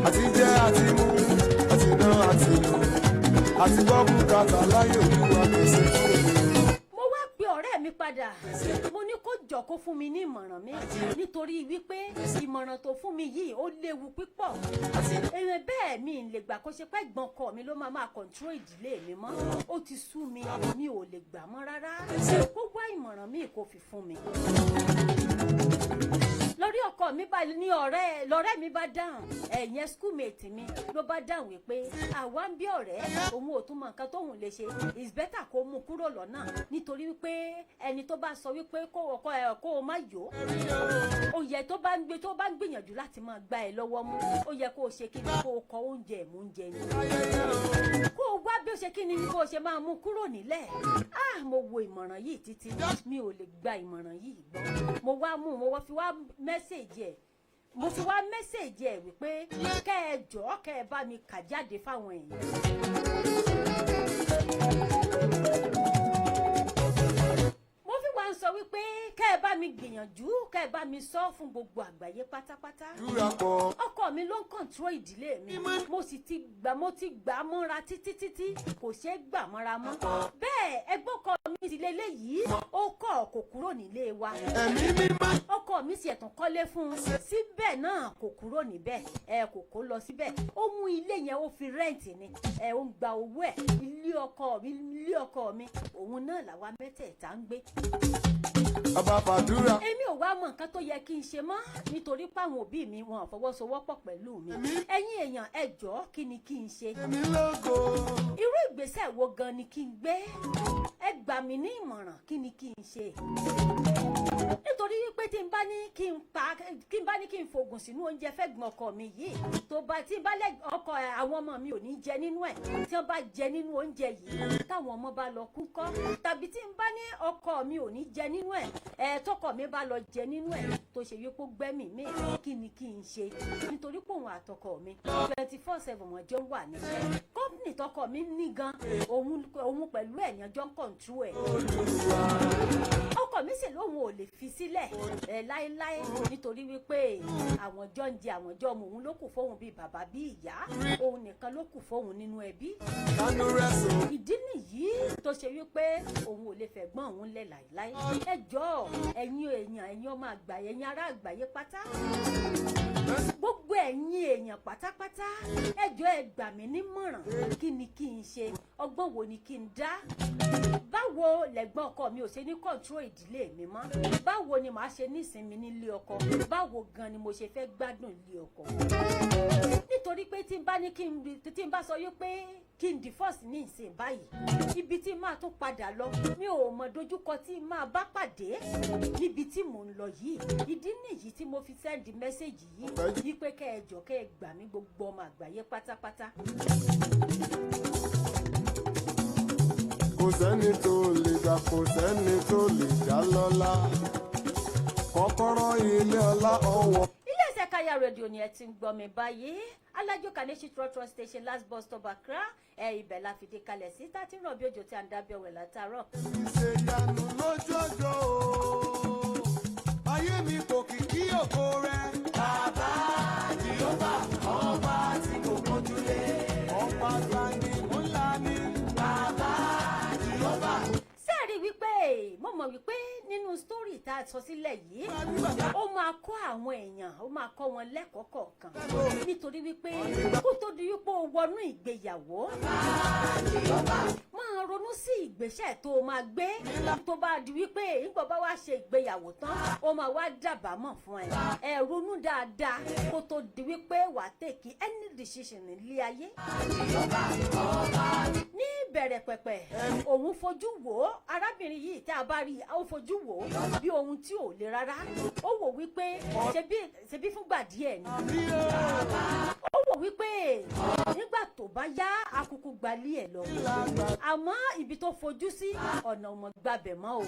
Àti jẹ àti mú, àti ná àti lò. Àti gbọ́ bùkátà láyé Olúwa pèsè fún mi. Mo wá pe ọ̀rẹ́ mi padà. Mo ní kó jọ kó fún mi ní ìmọ̀ràn mi nítorí wípé ìmọ̀ràn tó fún mi yìí ó léwu púpọ̀. Èrè bẹ́ẹ̀ mi lè gbà kó ṣe pé ẹ̀gbọ́n ọkọ mi ló máa control ìdílé mi mọ́. Ó ti sú mi ò lè gbà mọ́ rárá. Kó wá ìmọ̀ràn mi kó fi fún mi. Lórí ọkọ mi bá ní lọ́rẹ́ mi bá dáhùn ẹ̀yẹn schoolmate mi ló bá dáhùn wípé àwa ń bí ọ̀rẹ́ òun ò tún mọ nǹkan tóun lè ṣe it's better kó mú kúrò lọ́nà nítorí wípé ẹni tó bá sọ wípé kó o má yó ó yẹ tó bá ń gbìyànjú láti máa gba ẹ lọ́wọ́ mú ó yẹ kó o ṣe kí ni kó o kọ oúnjẹ mú oúnjẹ ni kó o wá bí ó ṣe kí ni kó o ṣe máa mú kúrò nílẹ̀ mo wo ìmọ̀ràn yìí títí mi ò lè gba ìmọ̀ràn yìí gbọ́ mo fi wá mẹ́sẹ̀jì ẹ̀ wípé kẹ́ ẹ jọ̀ọ́ kẹ́ ẹ bá mi kà jáde fáwọn èèyàn. Mo fi wá ń sọ wípé kẹ́ ẹ bá mi gbìyànjú kẹ́ ẹ bá mi sọ fún gbogbo àgbáyé pátápátá. Ọkọ mi ló ń kọ̀ǹtró ìdílé mi mo ti gbà mọ́ra títí kò ṣeé gbà mọ́ra mọ́. Bẹ́ẹ̀ ẹgbọ́n ọkọ mi ti lélẹ́yìí ó kọ̀ kò kúrò nílé wa. Ọkọ mi sì ẹ̀tàn kọ́lé fún un síbẹ̀ náà kò kúrò níbẹ̀ kò kó lọ síbẹ̀ ó mú ilé yẹn ó fi rẹ́ǹtì ni ó ń gba owó ẹ̀ ilé ọkọ mi òun náà làwa mẹ́tẹ̀ẹ̀ta ń gbé. Èmi ò wá mọ nǹkan tó yẹ kí n ṣe mọ́ nítorí páwọn òbí mi wọn fọwọ́sowọ́pọ̀ pẹ̀lú mi. Ẹ̀yin èèyàn ẹ jọ̀ọ́ kí ni kí n ṣe? Irú ìgbésẹ̀ wo gan ni kí n gbé? Ẹ gbà mí ní ìmọ̀ràn kí ni kí n ṣe? nítorí wípé tí n bá ní kí n fògùn sínú oúnjẹ fẹ́ gbọ́n ọkọ mi yìí tó bá tí n bá lẹ́ ọkọ àwọn ọmọ mi ò ní jẹ nínú ẹ̀ tí wọ́n bá jẹ nínú oúnjẹ yìí táwọn ọmọ bá lọ kú kọ́ tàbí tí n bá ní ọkọ mi ò ní jẹ nínú ẹ̀ tọkọ mi bá lọ jẹ nínú ẹ̀ tó ṣe wípé ó gbẹ́mìí mi kí ni kí n ṣe nítorí pé òun àtọkọ mi 24/7 wọ́n jọ wà ní kọ́mpìnì tọkọ mi ní gan òun pẹ̀lú ẹ̀yàn jọ ń kọ̀ǹtú ẹ̀ ọkọ mi sì lóun ò lè fi sílẹ̀ láéláé nítorí wípé àwọn jọ ń jẹ àwọn jọ mu òun ló kù fóun bíi bàbá bíi ìyá òun nìkan ló kù fóun nínú ẹbí ìdí nìyí tó ṣe wípé òun ò lè fẹ̀gbọ́n òun lẹ̀ láéláé ẹ jọ̀ọ́ ẹ̀yin ọmọ àgbà ẹ̀yin ará àgbáyé pátá gbogbo ẹ̀yin èèyàn pátápátá ẹ jọ̀ọ́ ẹ gbà mí nímọ̀ràn kí ni kí n ṣe ọgbọ́n wo ni kí n dá báwo lẹ̀gbọ́n ọkọ mi ò ṣe ní kọ̀ǹtró ìdílé mi mọ́ báwo ni màá ṣe nísinmi nílé ọkọ báwo gan ni mo ṣe fẹ́ gbádùn ilé ọkọ nítorí pé tí n bá sọ wípé kí n divorce ní ìsìn báyìí ibi tí máa tún padà lọ mi ò mọ dojúkọ tí máa bá pàdé níbi tí mò ń lọ yìí ìdí nìyí tí mo fi send message yìí wípé kẹ́ ẹ jọ̀ọ́ kẹ́ ẹ gbà mí gbogbo ọmọ àgbáyé pátápátá. kò sẹ́ni tó lè gbà kò sẹ́ni tó lè dá lọ́lá kọ́kọ́rọ́ ilé ọlá ọwọ́. iléeṣẹ́ Káyà rédíò ni ẹ ti ń gbọ́ mi báyìí alájò kaneshi trotro station last bus stop Accra ibẹ̀ la fìdí kalẹ̀ sí tàti ràn bí òjò tí a ń dábẹ́ ọ̀wẹ̀ látàárọ̀. ìṣèyànù lójoojó ayé mi kò kìkì ògo rẹ. Bàbá Jèhófà ọba tí kò mójúlé. ọ̀pá gbani ńlá ni. Bàbá Jèhófà. sẹ́ẹ̀rí wípé mo mọ̀ wípé nínú sítórì tá a sọ sílẹ̀ yìí ó máa kọ́ àwọn èèyàn ó máa kọ́ wọn lẹ́kọ̀ọ́ kọ̀ọ̀kan nítorí wípé kó tó di wípé ó wọnú ìgbéyàwó máa ronú sí ìgbésẹ̀ tó máa gbé tó bá di wípé nígbà bá wá ṣe ìgbéyàwó tán ó máa wá dàbámọ̀ fún ẹ ronú dáadáa kó tó di wípé wàá tèkì any decision nílé ayé ní ìbẹ̀rẹ̀ pẹ̀pẹ̀ òun fojú wò ó arábìnrin yìí tí a bá rí ó fojú wò ó bí ohun tí ò le rárá ó wò wípé ṣebí fúngbà díẹ̀ ni ó wò wípé nígbà tó bá yá akúkú gbalé ẹ̀ lọ àmọ́ ibi tó fojú sí ọ̀nà ọmọ gbàbẹ̀ mọ́ o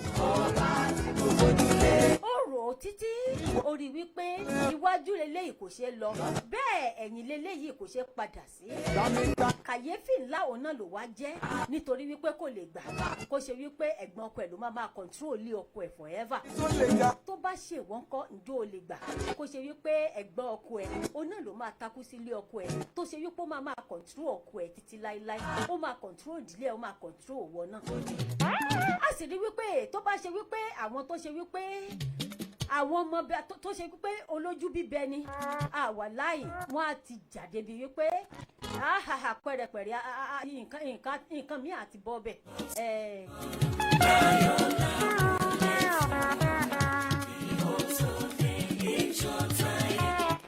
ó rò ó títí ó rí wípé iwájú leléyìí kò ṣe lọ bẹ́ẹ̀ ẹ̀yìn leléyìí kò ṣe padà sí kàyéfì ńlá òun náà ló wá jẹ́ nítorí wípé kò lè gbà kó ṣe wípé ẹ̀gbọ́n ọkọ ẹ̀ ló máa control ilé ọkọ ẹ̀ forever tó bá ṣe wọ́n kọ́ ǹjọ́ ò lè gbà kó ṣe wípé ẹ̀gbọ́n ọkọ ẹ̀ òun náà ló máa takú sí ilé ọkọ ẹ̀ tó ṣe wípé ó máa control ọkọ ẹ̀ títí láíláí ó máa control ìdílé ó máa control òwò náà a sì rí wípé tó bá ṣe wípé àwọn tó ṣe wípé àwọn ọmọ tó ṣe wípé olójú bíbẹ ni àwa láì wọn á ti jáde bí wípé pẹ̀rẹ̀pẹ̀rẹ̀ nǹkan mi àti bọ́ bẹ̀.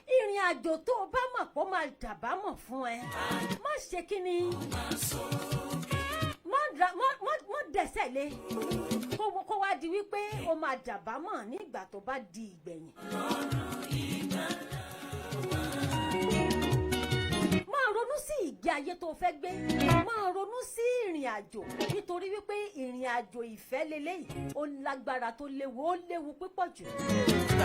ìrìn àjò tó o bá mọ̀ pé ó máa dàbámọ̀ fún ẹ má ṣe kí ni má dẹ̀sẹ̀ lé kó wá di wípé ó máa dàbámọ̀ nígbà tó bá di ìgbẹ̀yìn. máa ronú sí ìgbé ayé tó fẹ́ gbé máa ronú sí ìrìn àjò nítorí wípé ìrìn àjò ìfẹ́ leléyìí ó lágbára tó léwu púpọ̀ jù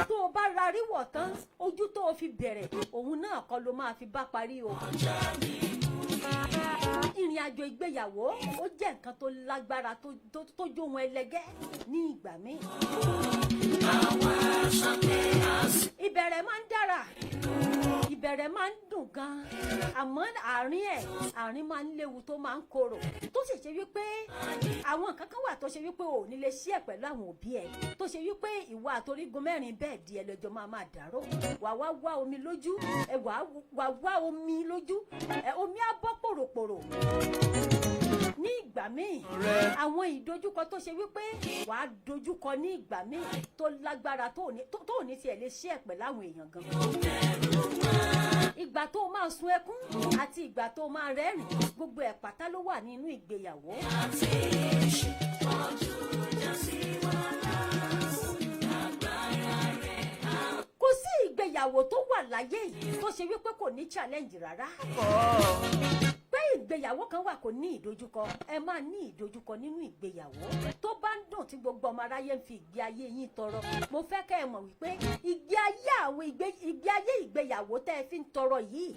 tó o bá ra ríwọ̀ tán ojú tó o fi bẹ̀rẹ̀ òun náà kọ́ ló máa fi bá parí o. ìrìn àjò ìgbéyàwó ó jẹ́ nǹkan tó lágbára tó jó wọn ẹlẹgẹ́ ní ìgbà míì. ìbẹ̀rẹ̀ máa ń dára ìbẹ̀rẹ̀ máa ń dùn gan àmọ́ àárín máa ń léwu tó máa ń korò tó sì ṣe wípé àwọn nǹkan kan wà tó ṣe wípé ò ní lè ṣí ẹ̀ pẹ̀lú àwọn òbí ẹ̀ tó ṣe wípé ìwà àtorígun mẹ́rin bẹ́ẹ̀ di ẹlẹ́jọ́ máa dàrú wà wá omi lójú wà wá omi lójú omi á bọ́ pòròpòrò ní ìgbà míì àwọn ìdojúkọ tó ṣe wípé wà á dojúkọ ní ìgbà míì tó lágbára tó ní tiẹ̀ lè ṣí ẹ̀ pẹ̀lú àwọn èèyàn gan ìgbà tó máa sun ẹkún àti ìgbà tó máa rẹ́rìn gbogbo ẹ̀ pátá ló wà nínú ìgbéyàwó. ìgbéyàwó tó wà láyé yìí tó ṣe wípé kò ní challenge rárá. Pé ìgbéyàwó kan wà kò ní ìdojúkọ, ẹ máa ní ìdojúkọ nínú ìgbéyàwó tó bá ń dùn tí gbogbo ọmọ aráyé ń fi ìgbé ayé yín tọrọ. Mo fẹ́ kẹ́ ẹ mọ̀ wípé ìgbé ayé ìgbéyàwó tẹ́ ẹ fi ń tọrọ yìí,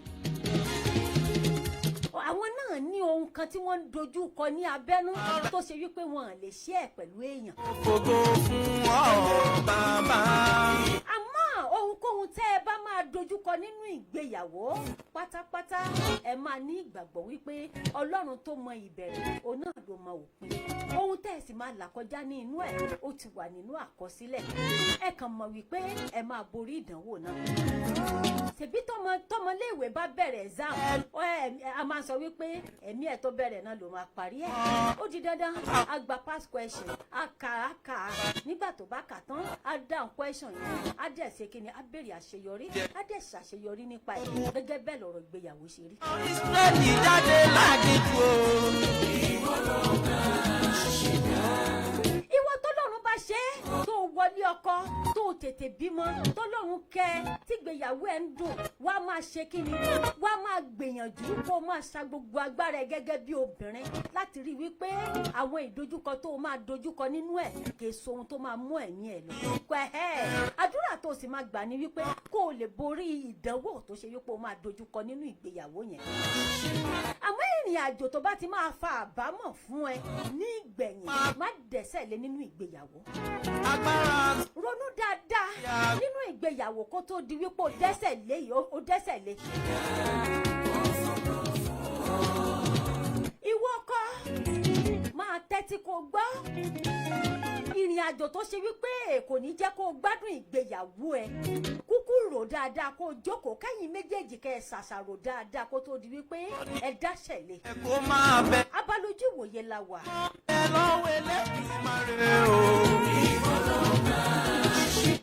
àwọn náà ní ohun kan tí wọ́n ń dojú kọ ní abẹ́nú tó ṣe wípé wọn lè ṣe ẹ̀ pẹ̀lú èèyàn. Ògo fún ọ bàbá. Àmọ́ ohunkóhun tẹ́ ẹ bá máa dojú kọ nínú ìgbéyàwó pátápátá, ẹ máa ní ìgbàgbọ́ wípé Ọlọ́run tó mọ ìbẹ̀rẹ̀ òun náà ló mọ òpin. Ohun tẹ́ ẹ sì máa là kọjá ní inú ẹ̀ ó ti wà nínú àkọsílẹ̀. Ẹ kàn mọ̀ wípé ẹ máa borí ìdánwò náà. Ṣèbí tọmọléèwé bá bẹ̀rẹ̀ exam, a máa sọ wípé ẹ̀mí ẹ̀ tó bẹ̀rẹ̀ náà ló máa parí ẹ̀. Ó di dandan a gba pass question, a kà nígbà tó bá kà tán a dáhùn question yẹn, a dẹ̀ ṣe kí ni, a béèrè àṣeyọrí, a dẹ̀ ṣàṣeyọrí nípa ẹ̀. Gẹ́gẹ́ bẹ́ẹ̀ lọ̀rọ̀ ìgbéyàwó ṣe rí. Ìsírẹ́lì jáde lágìjù o. Ìwọ tọ́lọ́run bá ṣe é tó wọlé ọkọ tó tètè bímọ, tọ́lọ́run kẹ́ tí ìgbéyàwó ẹ̀ ń dùn, wá máa ṣe kí ni, wá máa gbìyànjú kó máa sa gbogbo agbára ẹ̀ gẹ́gẹ́ bí obìnrin láti rí wípé àwọn ìdojúkọ tó máa dojúkọ nínú ẹ̀ kì í so ohun tó máa mú ẹ̀mí ẹ̀ lọ. Àdúrà tó sì máa gbà ní wípé kó o lè borí ìdánwò tó ṣe wípé o máa dojúkọ nínú ìgbéyàwó yẹn. Àmọ́ ìrìn àjò tó bá ti máa fa àbámọ̀ fún ẹ ní ìgbẹ̀yìn, má dẹ̀sẹ̀ lé nínú ìgbéyàwó. Ronú dáadáa nínú ìgbéyàwó kó tó di wípé o dẹ́sẹ̀ lé. Ìwọ ọkọ máa tẹ́tí kó gbọ́. Ìrìn àjò tó ṣe wípé kò ní jẹ́ kó o gbádùn ìgbéyàwó ẹ, kúkú rò dáadáa kó o jókòó kẹ́yìn méjèèjì kẹ́ ẹ ṣàṣàrò dáadáa kó tó di wípé ẹ dáṣẹ̀ lé. Kó máa bẹ. Abálójú ìwòye la wà. Ẹ lọ́wọ́ Elédùmarè o.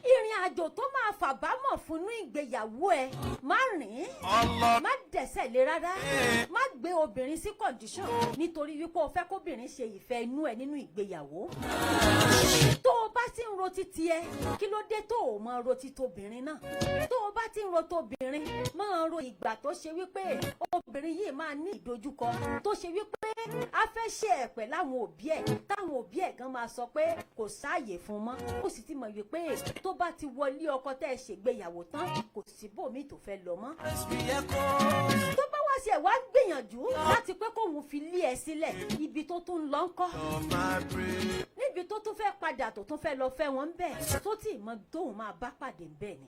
Ìrìn àjò tó máa fàbámọ̀ fúnnú ìgbéyàwó ẹ, má rìn, má dẹ̀sẹ̀ lé rárá, má gbé obìnrin sí condition nítorí wípé o fẹ́ kóbìnrin ṣe ìfẹ́ inú ẹ nínú ìgbéyàwó. Tó o bá ti ń ro títí ẹ, kí ló dé tó o máa ro títóbìnrin náà? Tó o bá ti ń ro tóbìnrin, máa ro ìgbà tó ṣe wípé obìnrin yìí máa ní ìdojúkọ tó ṣe wípé a fẹ́ ṣe ẹ̀pẹ̀ láwọn òbí ẹ̀, táwọn òbí ẹ̀ gan máa sọ pé kò sáàyè fún mọ́. Ó sì ti mọ̀ wípé tó bá ti wọlé ọkọ tẹ́ ẹ ṣègbéyàwó tán, kò síbòmíì tó fẹ́ lọ mọ́. Tó bá wá sí ẹ̀ wá gbìyànjú láti pé kóun fi lé ẹ sílẹ̀, ibi tó tún lọ ńkọ́? Níbi tó tún fẹ́ padà tó tún fẹ́ lọ fẹ́ wọn bẹ́ẹ̀, tó tí mọ tóun máa bá pàdé bẹ́ẹ̀ ni.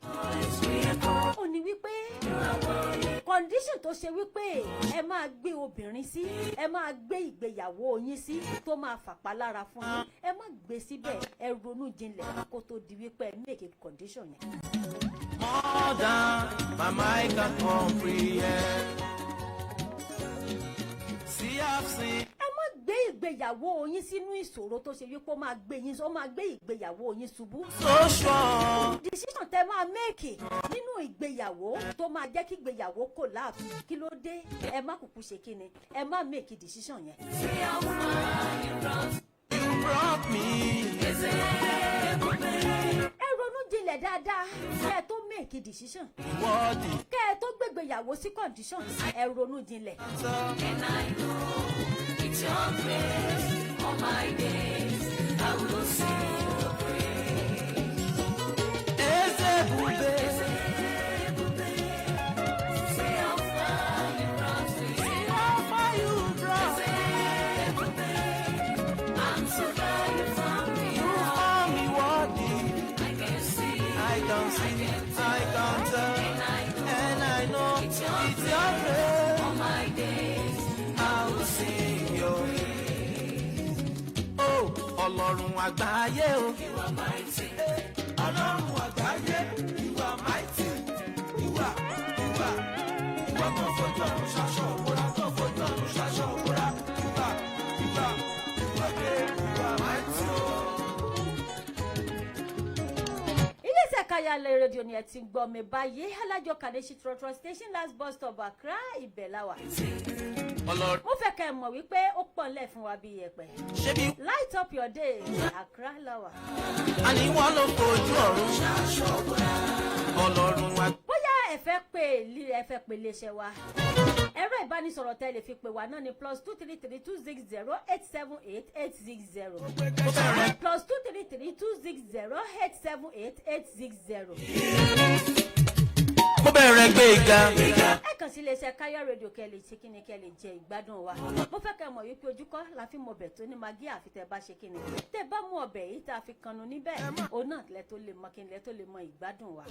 Ó ní wípé condition tó ṣe wípé ẹ máa gbé obìnrin sí, ẹ máa gbé ìgbéyàwó yín sí tó máa fàpá lára fún yín, ẹ má gbé síbẹ̀, ẹ ronú jinlẹ̀ kó tó di wípé ẹ make a condition yẹn. More than my mind can comprehend. See, I've seen. Ẹ má gbé ìgbéyàwó yín sínú ìṣòro tó ṣe wípé ó máa gbé ìgbéyàwó yín ṣubú. So sure. Decision tẹ máa make nínú ìgbéyàwó tó máa jẹ́ kí ìgbéyàwó collapse. Kí ló dé? Ẹ má kúkú ṣe kíni, ẹ má make decision yẹn. You brought me. Ẹ ronú jinlẹ̀ dáadáa kẹ́ ẹ tó make decision. Worthy. Kẹ́ ẹ tó gbégbéyàwó sí condition, ẹ ronú jinlẹ̀. And I know it's your grace all my days I will sing your praise. Ezebube. Say how far you brought me. See how far you brought me. I'm so glad you found me. You found me worthy. I can see, I can see, I can tell, and I know it's your grace. all my days I will sing your praise. Oh, Ọlọ́run àgbáyé o. you are mighty. Ọlọ́run àgbáyé, you are mighty. You are tó fojú ọ̀run ṣaṣọ òwúrọ̀, tó fojú ọ̀run ṣaṣọ òwúrọ̀. You are mighty o. Iléeṣẹ́ Kayale rédíò ni ẹ ti ń gbọ́ mi báyìí. Alájọ Kadeshi Trotro Station last bus stop Accra, ibẹ̀ la wà. mo fẹ́ kẹ́ ẹ mọ̀ wípé ó pọ̀ ńlẹ̀ fún wa bí iyẹ̀pẹ̀. Light up your day Accra lawa. àní wọ́n ló fojú ọ̀run ọlọ́run wa. bóyá ẹ fẹ́ pè iléeṣẹ́ wa ẹ̀rọ ìbánisọ̀rọ̀ tẹ́ lè fi pè wá náà ni +233-260-878-860 +233-260-878-860. mo bẹ̀rẹ̀ gbé ìga. ẹ kàn sí iléeṣẹ́ Káyọ̀ rédíò kẹ́lẹ̀ ṣe kíni kẹ́lẹ̀ jẹ ìgbádùn wa. mo fẹ́ kẹ́ mọ̀ wípé ojúkọ́ la fi mọ ọbẹ̀ tó ní magi àfi tẹ́ bá ṣe kíni tẹ́ bá mú ọbẹ̀ yìí tá a fi kanu níbẹ̀ òun náà lẹ tó lè mọ kíni lẹ tó lè mọ ìgbádùn wa.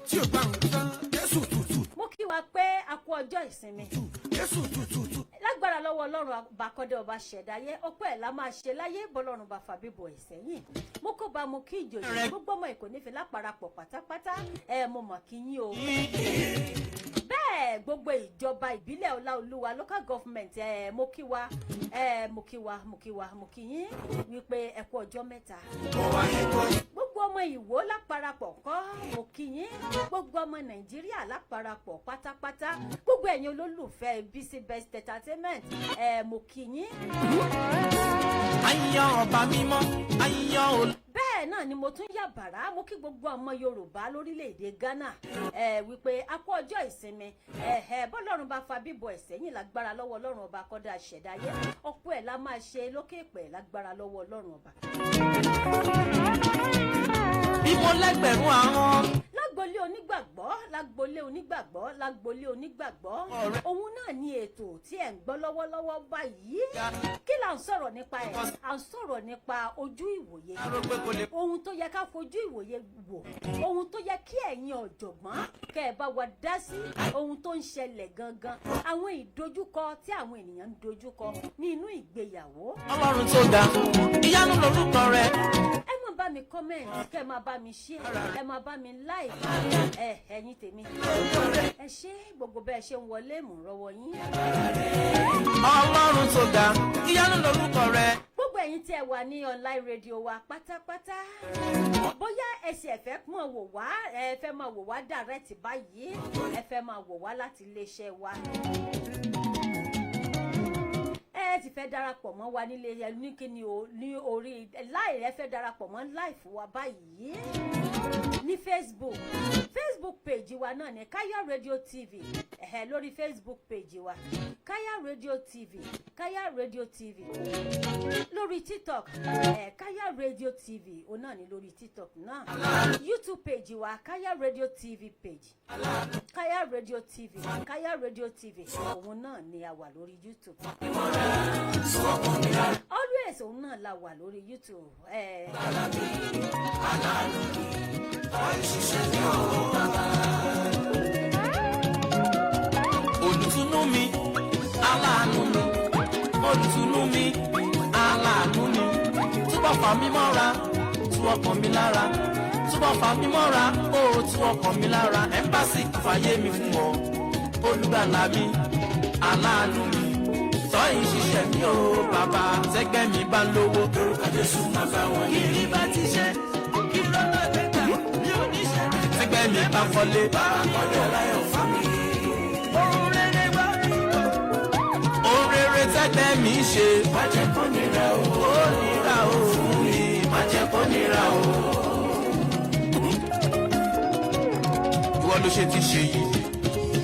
tí o bá ń tán Jésù tutù. mo kí wa pé a kú ọjọ́ ìsinmi. Jésù tutù. lágbára lọ́wọ́ ọlọ́run ọba kọ́dé ọba ṣẹ̀dáyé ọpẹ́ ẹ̀ la máa ṣe láyé bọ́lọ́run bá fa bíbọ̀ ẹ̀ sẹ́yìn. mo kó ba mo kí ìjòyè gbogbo ọmọ Èkó nífẹ̀ẹ́ láparapọ̀ pátápátá mo mọ̀ kí yín o. bẹ́ẹ̀ gbogbo ìjọba ìbílẹ̀ Ọláolúwa local government mo kí wa mo kí yín wípé ẹ kú ọjọ́ mẹ́ta. gbogbo ọmọ Ìwó láparapọ̀ kọ́ mo kí yín gbogbo ọmọ Nàìjíríà láparapọ̀ pátápátá gbogbo ẹ̀yin olólùfẹ́ BC Best Entertainment mo kí yín. àyàn ọba mímọ́ àyàn ol. bẹ́ẹ̀ náà ni mo tún yà bàrà mo kí gbogbo ọmọ Yorùbá lórílẹ̀‐èdè Ghana wípé a kú ọjọ́ ìsinmi bọ́lọ́run bá fa bíbọ̀ ẹ̀sẹ̀ yìí lágbára lọ́wọ́ Ọlọ́run ọba kọ́dá ṣẹ̀dáyé ọ̀pọ̀ ẹ̀ la máa ṣe lókè pẹ̀ lágbára lọ́wọ́ Ọlọ́run ọba. bí mo lẹ́gbẹ̀rún àwọn. lágbolé onígbàgbọ́ òun náà ni ètò tí ẹ̀ ń gbọ́ lọ́wọ́lọ́wọ́ báyìí kí là ń sọ̀rọ̀ nípa ẹ̀ à ń sọ̀rọ̀ nípa ojú ìwòye ohun tó yẹ ká fojú ìwòye wò ohun tó yẹ kí ẹ̀yin ọ̀jọ̀gbọ́n kẹ́ ẹ bá wa dá sí ohun tó ń ṣẹlẹ̀ gangan àwọn ìdojúkọ tí àwọn ènìyàn ń dojúkọ ní inú ìgbéyàwó. Ọlọ́run tó ga ìyanu lorúkọ rẹ̀. ẹ máa bá mi comment kẹ́ ẹ máa bá mi share ẹ máa bá mi like ẹ̀yin tèmi ẹ ṣé gbogbo bẹ́ẹ̀ ṣe ń wọlé mú rọwọ́ yín. Ọlọ́run tó ga ìyanu lorúkọ rẹ̀. gbogbo ẹ̀yin tí ẹ wà ní online radio wa pátápátá bóyá ẹ sì fẹ́ máa wò wá ẹ fẹ́ máa wò wá direct báyìí ẹ fẹ́ máa wò wá láti iléeṣẹ́ wa ẹ ti fẹ́ darapọ̀ mọ́ wa nílé ẹ ní kíni o ní orí láì rẹ fẹ́ darapọ̀ mọ́ live wa báyìí ní Facebook page wa náà ní Káyọ̀ Radio TV lórí Facebook page wa Káyọ̀ Radio TV lórí TikTok Káyọ̀ Radio TV òun náà ní lórí TikTok náà YouTube page wa Káyọ̀ Radio TV page Káyọ̀ Radio TV òun náà ní a wà lórí YouTube always òun náà la wà lórí YouTube olùtùnú mi aláàánú mi olùtùnú mi aláàánú mi túbọ̀ fà mí mọ́ra tú ọkàn mi lára túbọ̀ fà mí mọ́ra ó tú ọkàn mi lára ẹ́mbásì fàyè mi fún ọ olùgbàlà mi aláàánú mi tọ́yìn ṣiṣẹ́ mi ò bàbá tẹ́gbẹ́ mi bá lówó lórúkọ Jésù máa bá wọn yé. kí ni bá ti ṣe kí ló lọ gbẹgbẹ mi ò ní ṣe. tẹ́gbẹ́ mi bá kọ́lé bá kọ́lé láyọ̀ fún mi. ohun rere wá mi lọ. ohun rere tẹ́gbẹ́ mi ṣe. má jẹ́ kó nira o. ó nira o fún mi. má jẹ́ kó nira o. ìwọ ló ṣe ti ṣe yìí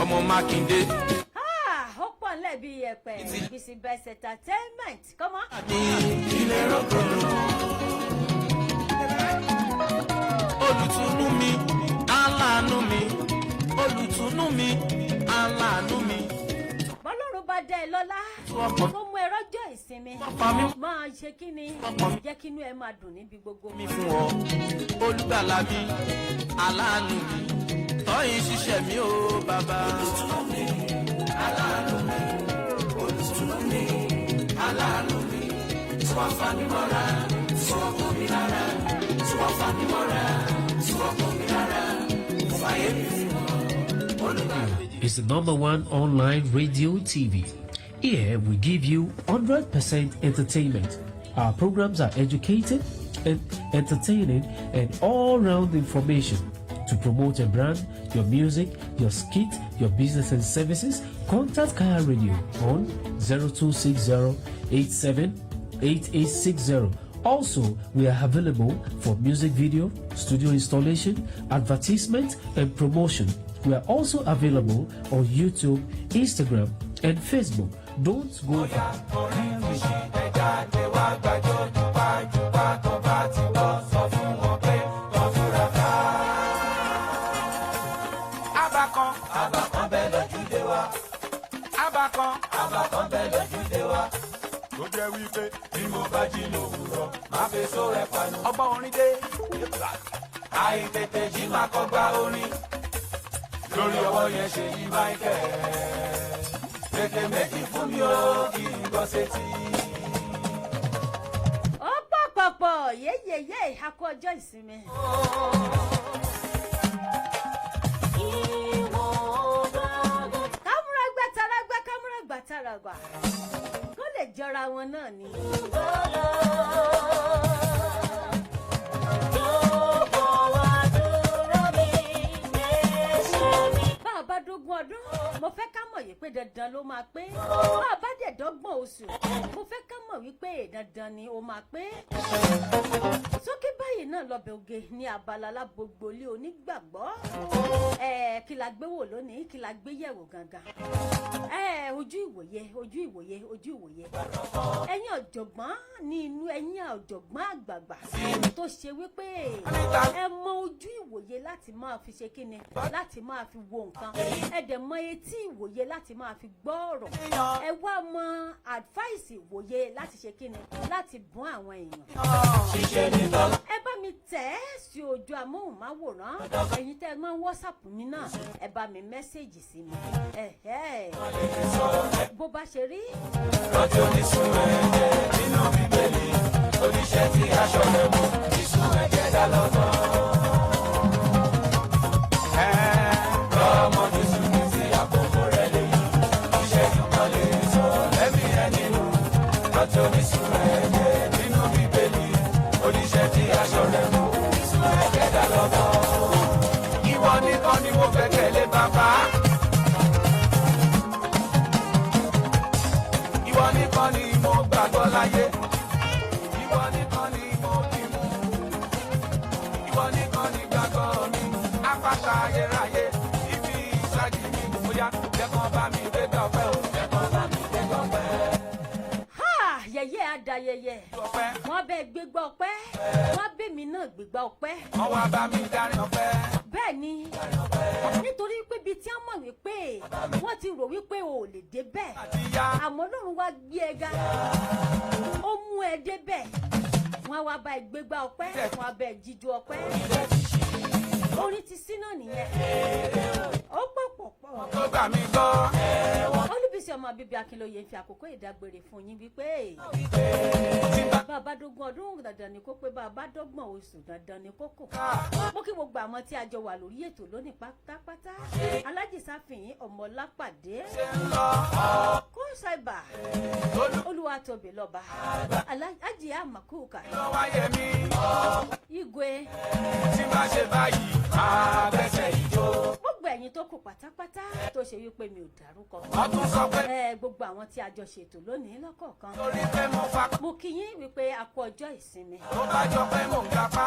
ọmọ Mákindé. bí ẹ̀pẹ̀ BC Best Entertainment come on. ilé rògbòrò olùtùnú mi aláàánú mi olùtùnú mi aláàánú mi. bọ́lọ́run bá dá ẹ lọ́lá tó mú ẹ rọ́jọ́ ìsinmi máa ṣe kí ni jẹ́ kí inú ẹ máa dùn níbi gbogbo. mi fún ọ olùgbàlà mi aláàánú mi tọ́yìn ṣiṣẹ́ mi ó bàbá. olùtùnú mi aláàánú mi olùtùnú mi aláàánú mi tí wọ́n fà mí mọ́ra tí wọ́n kọ́ mi lára tí wọ́n fà mí mọ́ra tí wọ́n kọ́ mi lára fàyè mi fún ọ olùgbàlà. It's the #1 online radio TV. Here we give you 100% entertainment. Our programs are educative and entertaining and all-round information. To promote your brand, your music, your skit, your business and services, Contact Kaya Radio on 0260-878860. Also, we are available for music video, studio installation, advertisement, and promotion. We are also available on YouTube, Instagram, and Facebook. Don't go far. Kaya tó jẹ́ wípé bí mo bá jí lówùúrọ̀ máa fi só rẹ̀ panu. ọba orin dé àìtètè jí máa kọ́ gba orin lórí ọwọ́ yẹn ṣe yí Michael tètè méjì fún mi ó kí n gbọ́ sétí. ó pọ̀pọ̀pọ̀ yéyéyé àkó ọjọ́ ìsinmi. kámúrà gbàtàràgbà kó lè jọra wọn náà ni. bá a bá dógún ọdún mo fẹ́ ká mọ̀ yìí pé dandan ló máa pé bá a bá dẹ̀ dọ́gbọ̀n oṣù mo fẹ́ ká mọ̀ wípé dandan ni ó máa pé. sókè báyìí náà lọ́bẹ̀ oge ní abala lágbogbolé onígbàgbọ́. kí la gbé wò lónìí kí la gbé yẹ̀wò gangan. ojú ìwòye ẹ̀yin ọ̀jọ̀gbọ́n ní inú ẹ̀yin ọ̀jọ̀gbọ́n àgbààgbà tó ṣe wípé ẹ mọ ojú ìwòye láti máa fi ṣe kíni láti máa fi wo nǹkan ẹ dẹ̀ mọ etí ìwòye láti máa fi gbọ́ ọ̀rọ̀ ẹ wá mọ advice ìwòye láti ṣe kíni láti bùn àwọn èèyàn. ẹ bá mi tẹ̀ ẹ́ sí ojú amóhùnmáwòrán ẹ̀yin tẹ́ ẹ máa ń WhatsApp mi náà ẹ bá mi mẹ́sẹ̀gì sí mi. bó bá ṣe rí. lọ́jọ́ oníṣun ẹ̀jẹ̀ nínú bíbélì oníṣẹ́ tí aṣọ rẹ̀ mú ìṣun ẹ̀jẹ̀ dá lọ́tọ̀. lọ́mọ jésù ní ti àkókò rẹ̀ lèyí iṣẹ́ ìkan lè sọ lẹ́mí ẹ̀ nínú. lọ́jọ́ oníṣun ẹ̀jẹ̀ nínú bíbélì oníṣẹ́ tí aṣọ rẹ̀ mú ìṣun ẹ̀jẹ̀ dá lọ́tọ̀. ìwọ nìkan ni mo fẹ́ tẹ̀lé bàbá. ìwọ nìkan ni mo gbàgbọ́ láyé. ìwọ nìkan ni mo kì mú. ìwọ nìkan ni gbàgbọ́ mi. apáta ayérayé ibi ìsájì mi. bóyá jẹ́kọ̀ bá mi gbé dọ̀pẹ́ o. jẹ́kọ̀ bá mi gbé dọ̀pẹ́. yẹyẹ adayẹyẹ wọn bẹ gbégbá ọpẹ́ wọn bẹ mi náà gbégbá ọpẹ́. wọ́n wá bá mi darí ọpẹ́. bẹ́ẹ̀ ni nítorí pé bíi tí wọ́n mọ̀ wípé wọ́n ti rò wípé o ò lè débẹ̀ àmọ́ Ọlọ́run wá gbé ẹ ga ó mú ẹ débẹ̀ wọ́n wá bá ẹ gbégbá ọpẹ́ wọ́n á bá ẹ jíjó ọpẹ́ orin ti sí náà nìyẹn ó pọ̀pọ̀pọ̀. tó gbà mí gbọ́. Olúbísí ọmọ bíbí Akinloye fi àkókò ìdágbére fún yín wípé bàbá dógún ọdún dandan ni kó pé bàbá dọ́gbọ̀n oṣù dandan ni kó kò. mo kí gbogbo àwọn tí a jọ wà lórí ètò lónìí pátápátá Alájì Sáfìyín Ọmọlápàdé kó ṣàìbà Olúwatóbi lọ́ba Alájì Àmàkùkà Igwe tí bá ṣe báyìí máa bẹ́sẹ̀ ìjó. gbogbo ẹ̀yin tó kù pátápátá tó ṣe wípé mi ò dárúkọ. ọdún sọ pé. gbogbo àwọn tí a jọ ṣètò lónìí lọ́kọ̀ọ̀kan. torí pé mo fa. mo kí yín wípé a kú ọjọ́ ìsinmi. tó bá jọ pé mo ń gapá.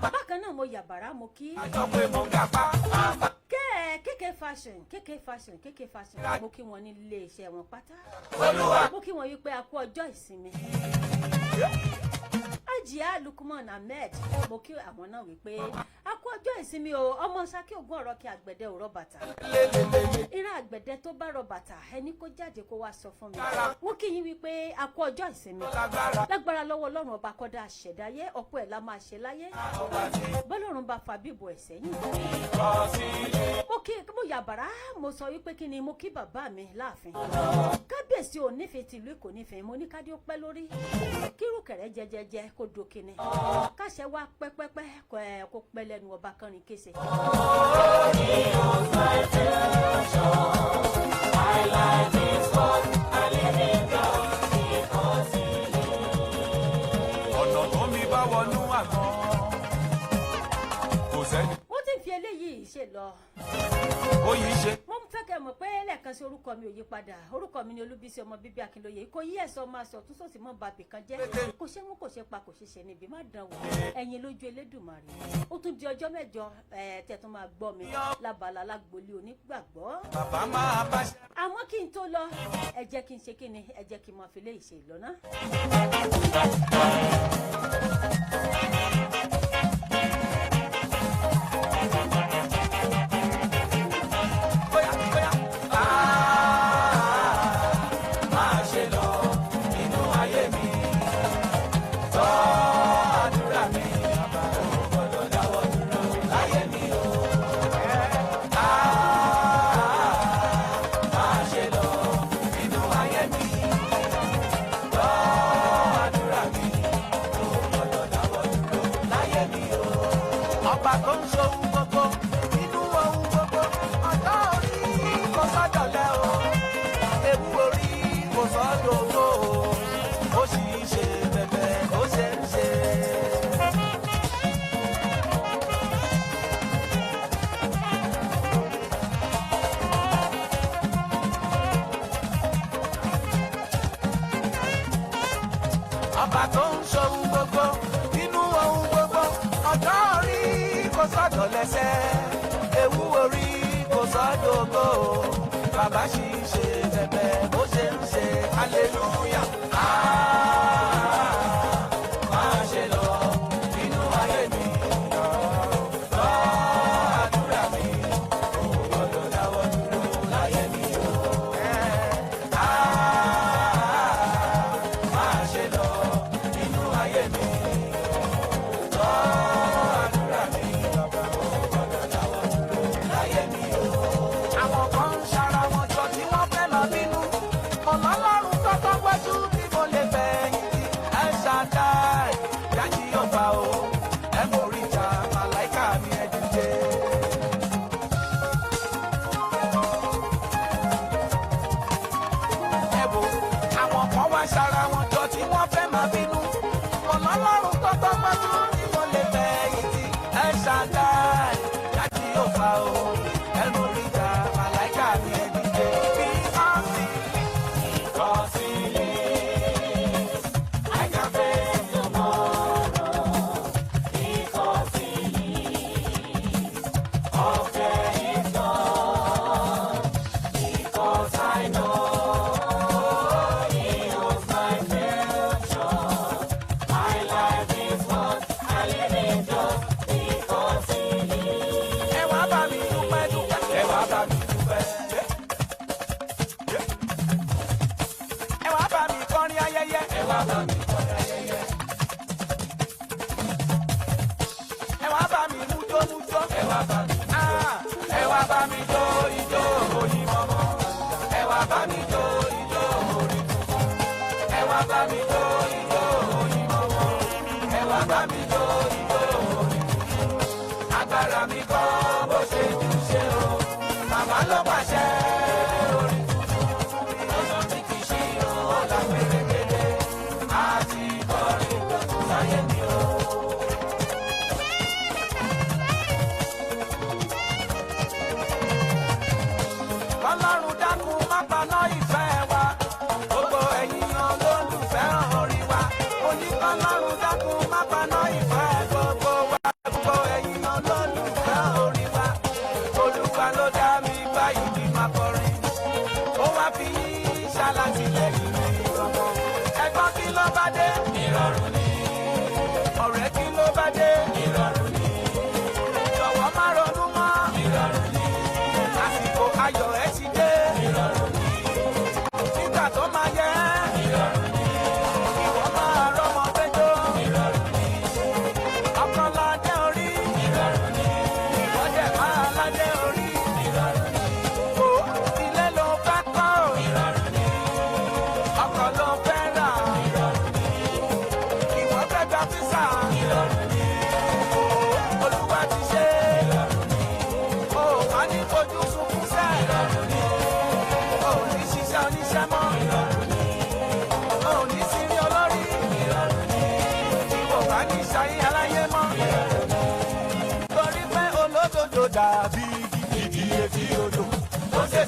bákan náà mo yàbàrá mo kí. a jọ pé mo ń gapá. kéké fashion mo kí wọn ní ilé iṣẹ́ wọn pátá. Olúwa. mo kí wọn wípé a kú ọjọ́ ìsinmi. Ajia Lukman Ahmed mo kí àwọn náà wípé a kú ọjọ́ ìsinmi o ọmọ Ṣakí Ògún ọ̀rọ̀ kí àgbẹ̀dẹ ò rọ bàtà. ìran àgbẹ̀dẹ tó bá rọ bàtà ẹni kó jáde kó wá sọ fún mi. mo kí yín wípé a kú ọjọ́ ìsinmi. lágbára lọ́wọ́ Ọlọ́run ọba kọ́dá àṣẹ̀dáyé ọ̀pọ̀ ẹ̀ la máa ṣe láyé. bọ́lọ́run bá fa bíbọ̀ ẹ̀ sẹ́yìn. mo yàbàrá mo sọ wípé kí ni mo kí bàbá mi láàfin. kábíyèsí ò nífẹ̀ẹ́ tìlú Èkó nífẹ̀ẹ́ mo ní kádé ó pẹ́ lórí. kírùkẹ̀rẹ́ jẹjẹjẹ kó dókínì káṣẹ wá pẹ́pẹ́pẹ́ kó pẹ́ lẹ́nu ọba kọrin kése. ọ̀nà tó mi bá wọnú àgbọn kò sẹ́ni. mo ti fi eléyìí ṣe lọ. ó yìí ṣe. mo fẹ́ fẹ́ kẹ́ mọ̀ pé lẹ́ẹ̀kan sí orúkọ mi ò yí padà orúkọ mi ni Olúbísí ọmọ bíbí Akinloye kò yí ẹ̀sọ́ máa sọ tún sòsì mọ́ bàbí kan jẹ́ kò ṣe mú kò ṣe pa kò ṣe ṣe níbi má dán wò ẹ̀yin lójú Elédùmarè ó tún di ọjọ́ mẹ́jọ tẹ́ tún máa gbọ́ mi lábala Lagboile Onígbàgbọ́. bàbá máa bá ṣe. àmọ́ kí n tó lọ ẹ jẹ́ kí n ṣe kí ni ẹ jẹ́ kí n máa fi lé ìṣe ìlọ́nà. ọba tó ń ṣohun gbogbo nínú ohun gbogbo ọjọ́ orí kò sọ́dọ̀ lẹ́sẹ̀ ewu orí kò sọ́dọ̀ ògo bàbá sì ń ṣe bẹ̀bẹ̀ bó ṣe ń ṣe hallelujah máa ṣe lọ nínú ayé mi lọ àdúrà mi kò gbọdọ̀ dáwọ́ dúró láyé mi o. máa ṣe lọ nínú ayé mi lọ àdúrà mi kò gbọdọ̀ dáwọ́ dúró láyé mi o. àwọn kan ń ṣara wọn jọ tí wọ́n fẹ́ lọ bínú ọ̀nà ọlọ́run tọ́tọ́ gbẹ́jú bí mo lè fẹ̀yìntì ẹ̀ ṣàdáì yájí ọba o ẹ̀ mọ̀ orí ìjà màláìka mi ẹ̀ dìde. ẹ wo àwọn kan wá ṣara wọn jọ tí wọ́n fẹ́ máa bínú ọ̀nà ọlọ́run tọ́tọ́ gbẹ́jú bí mo lè fẹ̀yìntì ẹ̀ ṣàdáì yájí ọba o ẹ̀ mọ̀ orí ìjà màláìka mi ẹ̀ dìde. bí wọ́n sì ẹ wá bá mi dúpẹ́ dúpẹ́ ẹ wá bá mi dúpẹ́ ẹ wá bá mi kọrin ayẹyẹ ẹ wá bá mi kọrin ayẹyẹ ẹ wá bá mi mújó mújó ẹ wá bá mi ẹ wá bá mi jó ijó oyin mọ́mọ́ ẹ wá bá mi jó ijó orin tuntun ẹ wá bá mi jó ijó oyin mọ́mọ́ ẹ wá bá mi jó ijó orin tuntun agbára mi kọ́ bó ṣe jù ṣe o màmá ló pàṣẹ orin tuntun ọ̀nà tí kì í ṣí o ọ̀là pérépéré àti kọrin tuntun láyé mi o. Ọlọ́run dákun má paná ìfẹ́ wa gbogbo ẹ̀yin olólùfẹ́ orin wa oníkọ́lọ́run dákun má paná ìfẹ́ gbogbo wa gbogbo ẹ̀yin olólùfẹ́ orin wa Olúwa ló dá mi báyìí kí n máa kọrin ó wá fi yín ṣàlàtìlẹ́yìn mi gbọ̀ngàn ẹ̀gbọ́n kí ló bá dé ìrọ̀rùn ni ọ̀rẹ́ kí ló bá dé ìrọ̀rùn ni jọ̀wọ́ má ronú mọ́ ìrọ̀rùn ni àsìkò ayọ̀ ẹ ti dé ìrọ̀rùn ni nígbà tó máa yẹ ìrọ̀rùn ni ìwọ máa rọ́mọ péjọ ìrọ̀rùn ni ọkàn ládé orí ìrọ̀rùn ni ìwọ́dẹ̀ máa ládé orí ìrọ̀rùn ni o ilé ló fẹ́ kọ́ ìrọ̀rùn ni ọkọ̀ ló fẹ́ rà ìrọ̀rùn ni ìwọ fẹ́ gba físà ìrọ̀rùn ni Olúwa ti ṣe ìrọ̀rùn ni o má ní fojú sunkún sẹ́ ìrọ̀rùn ni o ní ṣiṣẹ́ oníṣẹ́ mọ́ ìrọ̀rùn ni o ní sírí olórí ìrọ̀rùn ni ìwọ bá ní ṣayé aláyé mọ́ ìrọ̀rùn ni torí pé olódodo dàbí igi etí odò ó ṣe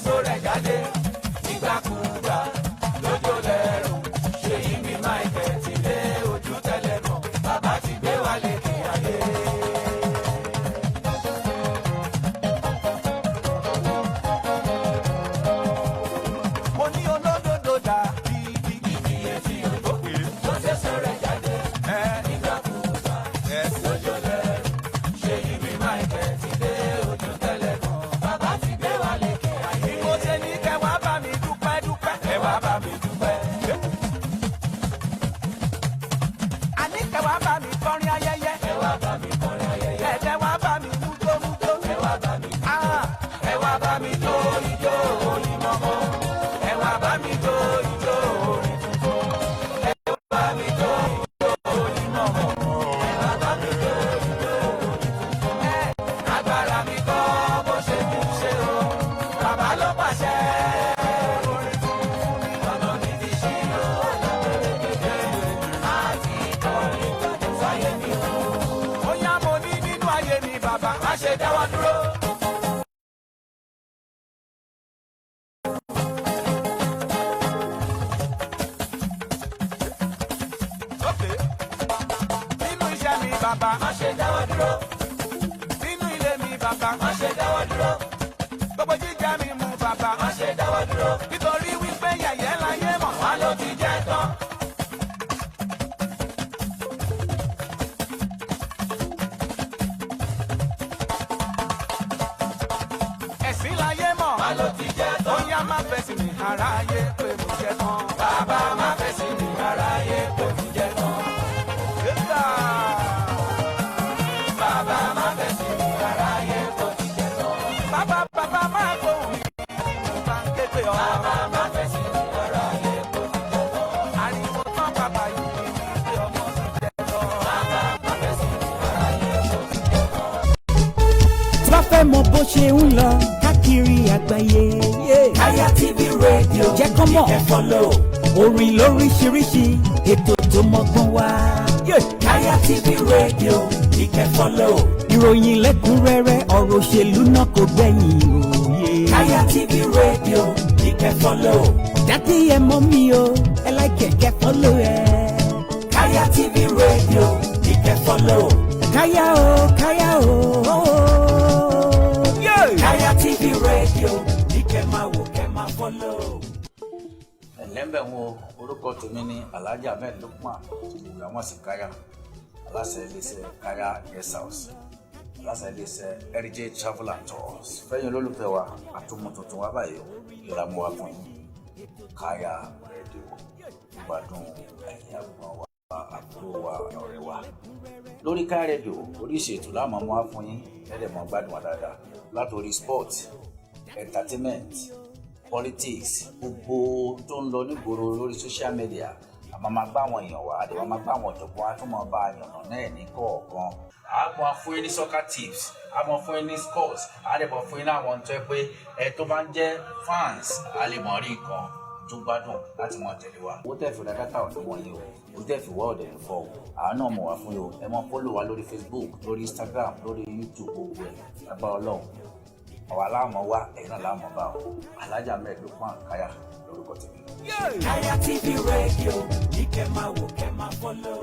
Okay. Nínú iṣẹ́ mi bàbá, má ṣe dáwọ́ dúró. Nínú ilé mi bàbá, má ṣe dáwọ́ dúró. Gbogbo jíjẹ mi mú bàbá, má ṣe dáwọ́ dúró. Nítorí wípé yẹ̀yẹ́ láyé mọ̀ wá ló ti jẹ́ tán. Ẹ̀sìn láyé mọ̀ wá ló ti jẹ́ tán. Ó yá má fẹ̀sìn mi aráyé pé mo jẹ́ tán. Bàbá má fẹ̀sìn mi aráyé pé mo jẹ́ tán. Yéèdà. Bàbá má fẹ̀sìn mi aráyé pé mo jẹ́ tán. Bàbá má gbóhùn mi. Mo bá ń ké pé ọ. Bàbá má fẹ̀sìn mi aráyé pé mo jẹ́ tán. Ariwo tán bàbá yìí ni wípé ọmọ mi jẹ́ tán. Bàbá má fẹ̀sìn mi aráyé pé mo jẹ́ tán. tí wọ́n fẹ́ mọ bó ṣe ń lọ káàkiri àgbáyé. Aya TV rédíò jẹ́ kán mọ̀ ẹ fọ́lọ́ orin lóríṣiríṣi ètò tó mọ́gbọ́n wá. Aya TV rédíò ìkẹ́ fọ́lọ́ ìròyìn lẹ́kùnrẹ́rẹ́ ọ̀rọ̀ òṣèlú náà kò gbẹ̀yìn òye. Aya TV rédíò ìkẹ́ fọ́lọ́ dátì ẹ mọ̀ mi o ẹ láìkẹ́ kẹ́ fọ́lọ́ ẹ. Aya TV rédíò ìkẹ́ fọ́lọ́ káyà o. Aya TV rédíò ní kẹ́ máa wò kẹ́ máa fọ́lọ́. ẹ̀lẹ́mbẹ̀ wo orúkọ tèmi ní Alhaji Ahmed Lukman ìwé àwọn sì káyà aláṣẹ iléeṣẹ́ káyà guest house aláṣẹ iléeṣẹ́ heritage travel and tours fẹ́yìn olólùfẹ́ wa àtúmọ̀ tuntun wa báyìí ìlànà wa fún yín káyà rédíò ìgbádùn ẹ̀yìn àgbọ̀n wa àbúrò wa ọ̀rẹ́ wa lórí káyà rédíò oríṣi ètò láàmú wa fún yín ẹ̀ẹ́dẹ̀mọ̀ gbádùn wa dáadáa látòrí sport entertainment politics gbogbo tó ń lọ nígboro lórí social media àmọ́ máa gbá àwọn èèyàn wá àdéhùn máa gbá àwọn ọ̀jọ̀gbọ́n á tún máa bá àyànnà náà ní kọ̀ọ̀kan. àmọ́ fún yín ní soccer tips àmọ́ fún yín ní scores àdébọ̀ fún yín ní àwọn tó yẹ pé ẹ tó bá ń jẹ́ fans á lè mọ̀ rí nǹkan tó gbádùn láti máa tẹ̀lé wa. owó tẹ̀ fi ra dátà ọ̀dọ́ wọ̀nyí o owó tẹ̀ fi wá ọ̀dẹ̀ ló fọ́ o àwọn náà mọ̀ wá fún yín o ẹ mọ̀ fọ́lọ̀ wa lórí Facebook lórí Instagram lórí YouTube gbogbo ẹ̀ lágbára Ọlọ́run àwa láàmú wá ẹ̀yin náà láàmú bá o Alhaji Ahmed Lukman káyà lórúkọ tèmi. Aya TV rédíò ní kẹ́ máa wò kẹ́ máa fọ́lọ́.